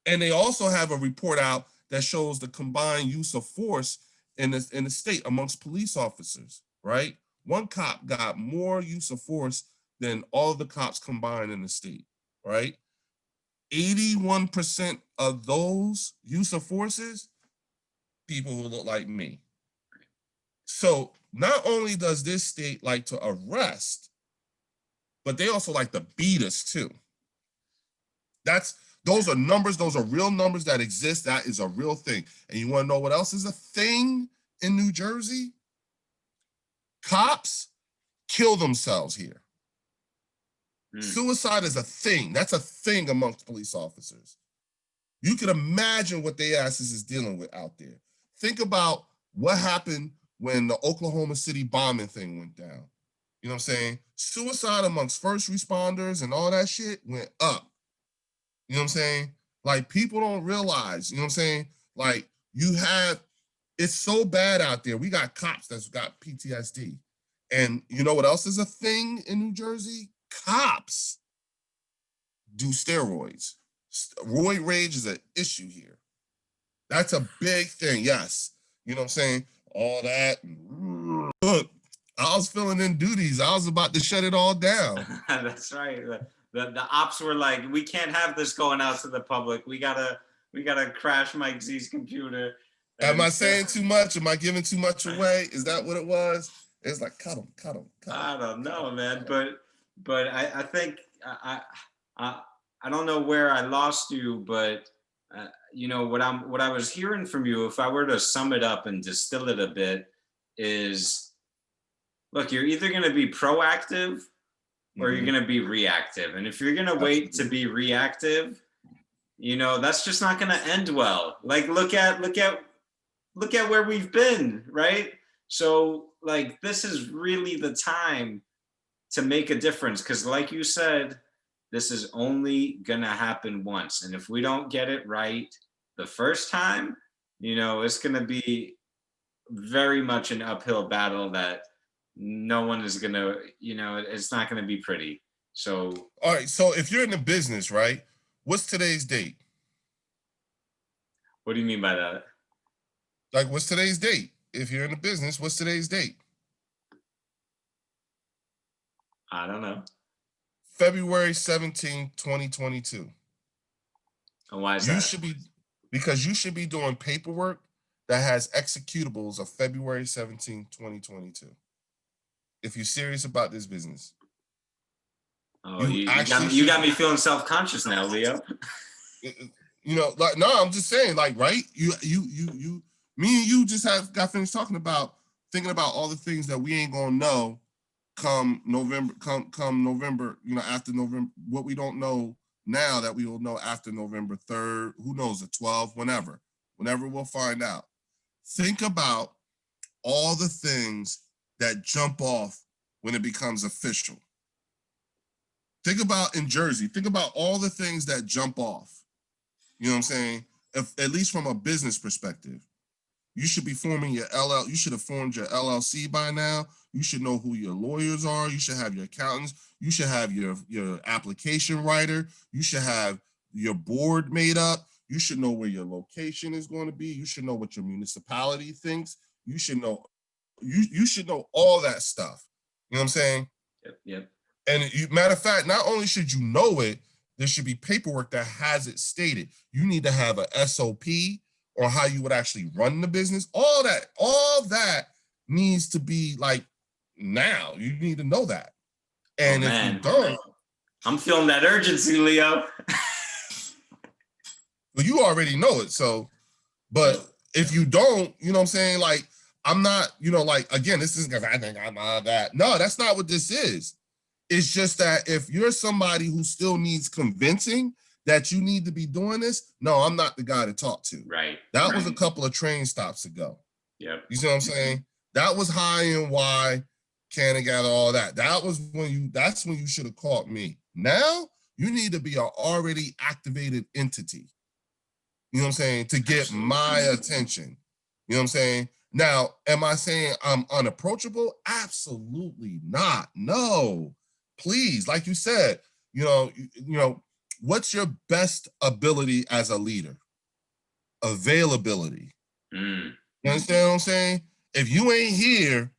And they also have a report out that shows the combined use of force in the state amongst police officers, right? One cop got more use of force than all the cops combined in the state, right? 81% of those use of forces, people who look like me. So not only does this state like to arrest, but they also like to beat us too. Those are numbers, those are real numbers that exist. That is a real thing. And you want to know what else is a thing in New Jersey? Cops kill themselves here. Suicide is a thing. That's a thing amongst police officers. You can imagine what their asses is dealing with out there. Think about what happened when the Oklahoma City bombing thing went down. You know what I'm saying? Suicide amongst first responders and all that shit went up. You know what I'm saying? Like, people don't realize, you know what I'm saying? Like, it's so bad out there. We got cops that's got PTSD. And you know what else is a thing in New Jersey? Cops do steroids. Roid rage is an issue here. That's a big thing, yes. You know what I'm saying? All that. Look, I was filling in duties. I was about to shut it all down. That's right. The ops were like, we can't have this going out to the public. We gotta crash Mike Z's computer. Am I saying too much? Am I giving too much away? Is that what it was? It's like, cut him. I don't know, man. But I think I don't know where I lost you, but you know what I was hearing from you, if I were to sum it up and distill it a bit, is, look, you're either going to be proactive or you're going to be reactive. And if you're going to wait to be reactive, you know, that's just not going to end well. Like, look at where we've been, right? So like, this is really the time to make a difference. Cause like you said, this is only gonna happen once. And if we don't get it right the first time, you know, it's gonna be very much an uphill battle that no one is gonna, you know, it's not gonna be pretty. So. All right, so if you're in the business, right, what's today's date? What do you mean by that? Like, what's today's date? If you're in the business, what's today's date? I don't know. February 17, 2022. And why is that? Because you should be doing paperwork that has executables of February 17, 2022. If you're serious about this business. Oh, you got me feeling self-conscious now, Leo. You know, like, no, I'm just saying, like, right? Me and you just got finished thinking about all the things that we ain't gonna know come November, you know, after November, what we don't know now that we will know after November 3rd, who knows, the 12th, whenever we'll find out. Think about all the things that jump off when it becomes official. Think about in Jersey, think about all the things that jump off. You know what I'm saying? If, at least from a business perspective. You should be forming your you should have formed your LLC by now. You should know who your lawyers are. You should have your accountants. You should have your application writer. You should have your board made up. You should know where your location is going to be. You should know what your municipality thinks. You should know, you should know all that stuff. You know what I'm saying? Yep. And matter of fact, not only should you know it, there should be paperwork that has it stated. You need to have a SOP, or how you would actually run the business. All that needs to be like now. You need to know that. And if you don't, I'm feeling that urgency, Leo. Well, you already know it. So, but if you don't, you know what I'm saying? Like, I'm not, you know, like, again, this is because I think I'm that. No, that's not what this is. It's just that if you're somebody who still needs convincing that you need to be doing this, no, I'm not the guy to talk to. Right. That was a couple of train stops ago. Yep. You see what I'm saying? That was high and wide, can gather all that. That's when you should have called me. Now you need to be an already activated entity. You know what I'm saying? To get my attention. You know what I'm saying? Now, am I saying I'm unapproachable? Absolutely not. No, please. Like you said, you know, what's your best ability as a leader? Availability. You understand what I'm saying? If you ain't here,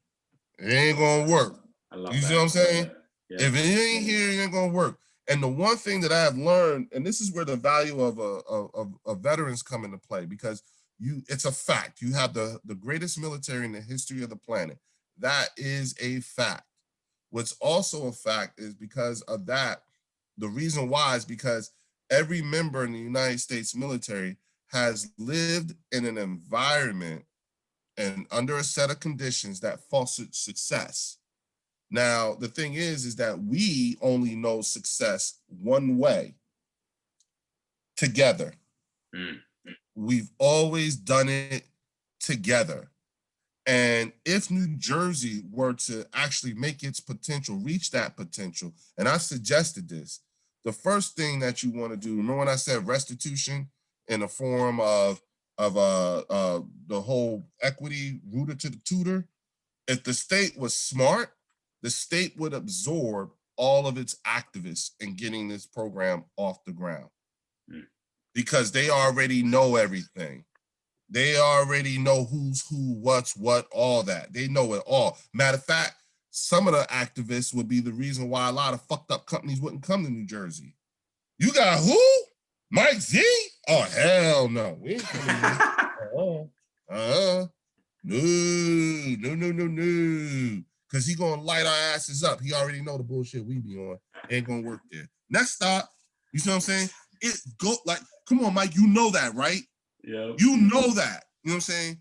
it ain't gonna work. You see what I'm saying? Yeah. If it ain't here, it ain't gonna work. And the one thing that I have learned, and this is where the value of veterans come into play, because it's a fact. You have the greatest military in the history of the planet. That is a fact. What's also a fact is because of that, the reason why is because every member in the United States military has lived in an environment and under a set of conditions that fostered success. Now, the thing is that we only know success one way: together. We've always done it together. And if New Jersey were to actually make its potential, reach that potential, and I suggested this, the first thing that you want to do, remember when I said restitution in the form of the whole equity rooted to the tutor? If the state was smart, the state would absorb all of its activists in getting this program off the ground, because they already know everything. They already know who's who, what's what, all that. They know it all. Matter of fact, some of the activists would be the reason why a lot of fucked up companies wouldn't come to New Jersey. You got who? Mike Z? Oh, hell no. We ain't coming here. No. Because he going to light our asses up. He already know the bullshit we be on. Ain't going to work there. Next stop. You see what I'm saying? It go like, come on, Mike. You know that, right? Yeah. You know that. You know what I'm saying?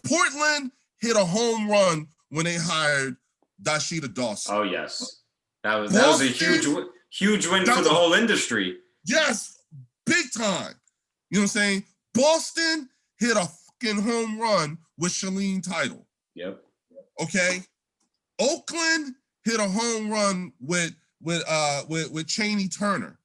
Portland hit a home run when they hired Dashida Dawson. Oh, yes. That was a huge win for the whole industry. Yes, big time. You know what I'm saying? Boston hit a fucking home run with Shalene Title. Yep. Okay. Oakland hit a home run with Chaney Turner.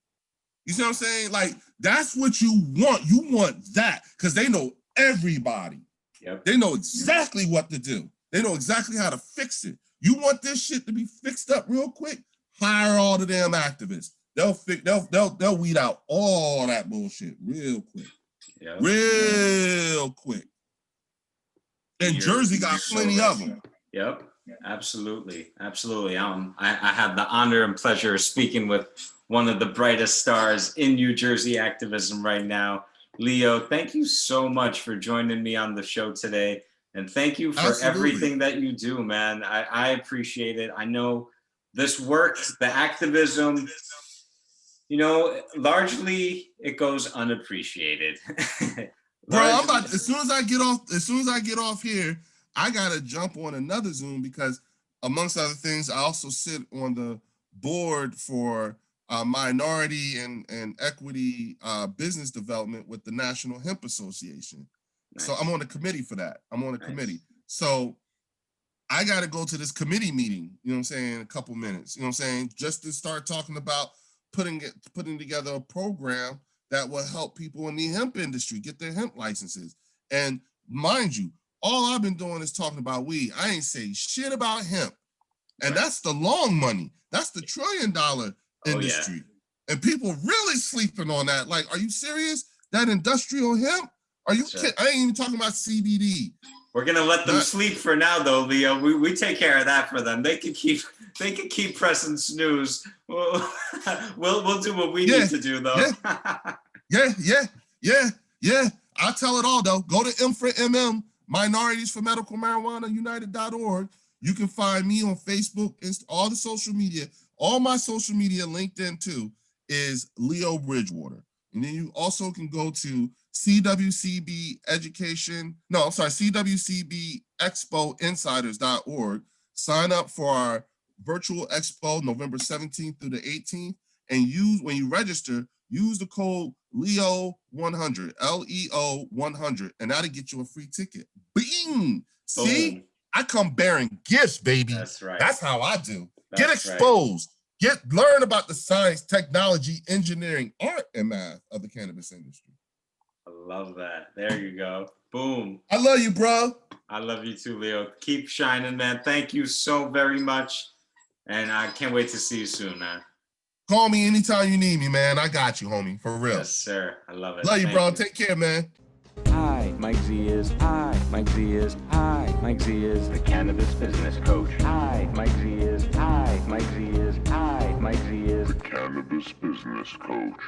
You see what I'm saying? Like, that's what you want. You want that because they know everybody. Yep. They know exactly what to do. They know exactly how to fix it. You want this shit to be fixed up real quick? Hire all the damn activists. They'll weed out all that bullshit real quick. Yep. Real quick. And Jersey got plenty of them. Yep. Absolutely. I had the honor and pleasure of speaking with one of the brightest stars in New Jersey activism right now. Leo, thank you so much for joining me on the show today. And thank you for everything that you do, man. I appreciate it. I know this work, the activism, largely it goes unappreciated. Bro, I'm about as soon as I get off here, I gotta jump on another Zoom because amongst other things, I also sit on the board for minority and equity business development with the National Hemp Association. Nice. So I'm on the committee for that. Committee. So I got to go to this committee meeting, you know what I'm saying, in a couple minutes, you know what I'm saying, just to start talking about putting together a program that will help people in the hemp industry get their hemp licenses. And mind you, all I've been doing is talking about weed. I ain't say shit about hemp. And that's the long money. That's the $1 trillion industry. Yeah. And people really sleeping on that. Like, are you serious? That industrial hemp? Are you kidding? I ain't even talking about CBD. We're gonna let them sleep for now, though, Leo. We take care of that for them. They can keep pressing snooze. We'll do what we need to do, though. Yeah. I'll tell it all though. Go to M4MM, Minorities for Medical Marijuana United.org. You can find me on Facebook, all the social media. All my social media, LinkedIn too, is Leo Bridgewater. And then you also can go to CWCBExpoinsiders.org. Sign up for our virtual expo November 17th through the 18th. And when you register, use the code LEO100, LEO100, and that'll get you a free ticket. Bing! See? I come bearing gifts, baby. That's right. That's how I do. Get exposed. Right. Learn about the science, technology, engineering, art, and math of the cannabis industry. I love that. There you go. Boom. I love you, bro. I love you too, Leo. Keep shining, man. Thank you so very much. And I can't wait to see you soon, man. Call me anytime you need me, man. I got you, homie. For real. Yes, sir. I love it. Love you, bro. Take care, man. Hi, Mike Z is. Hi, Mike Z is. Hi, Mike Z is. The Cannabis Business Coach. Hi, Mike Z is. Hi, Mike Z is. Hi, Mike Z is. The Cannabis Business Coach.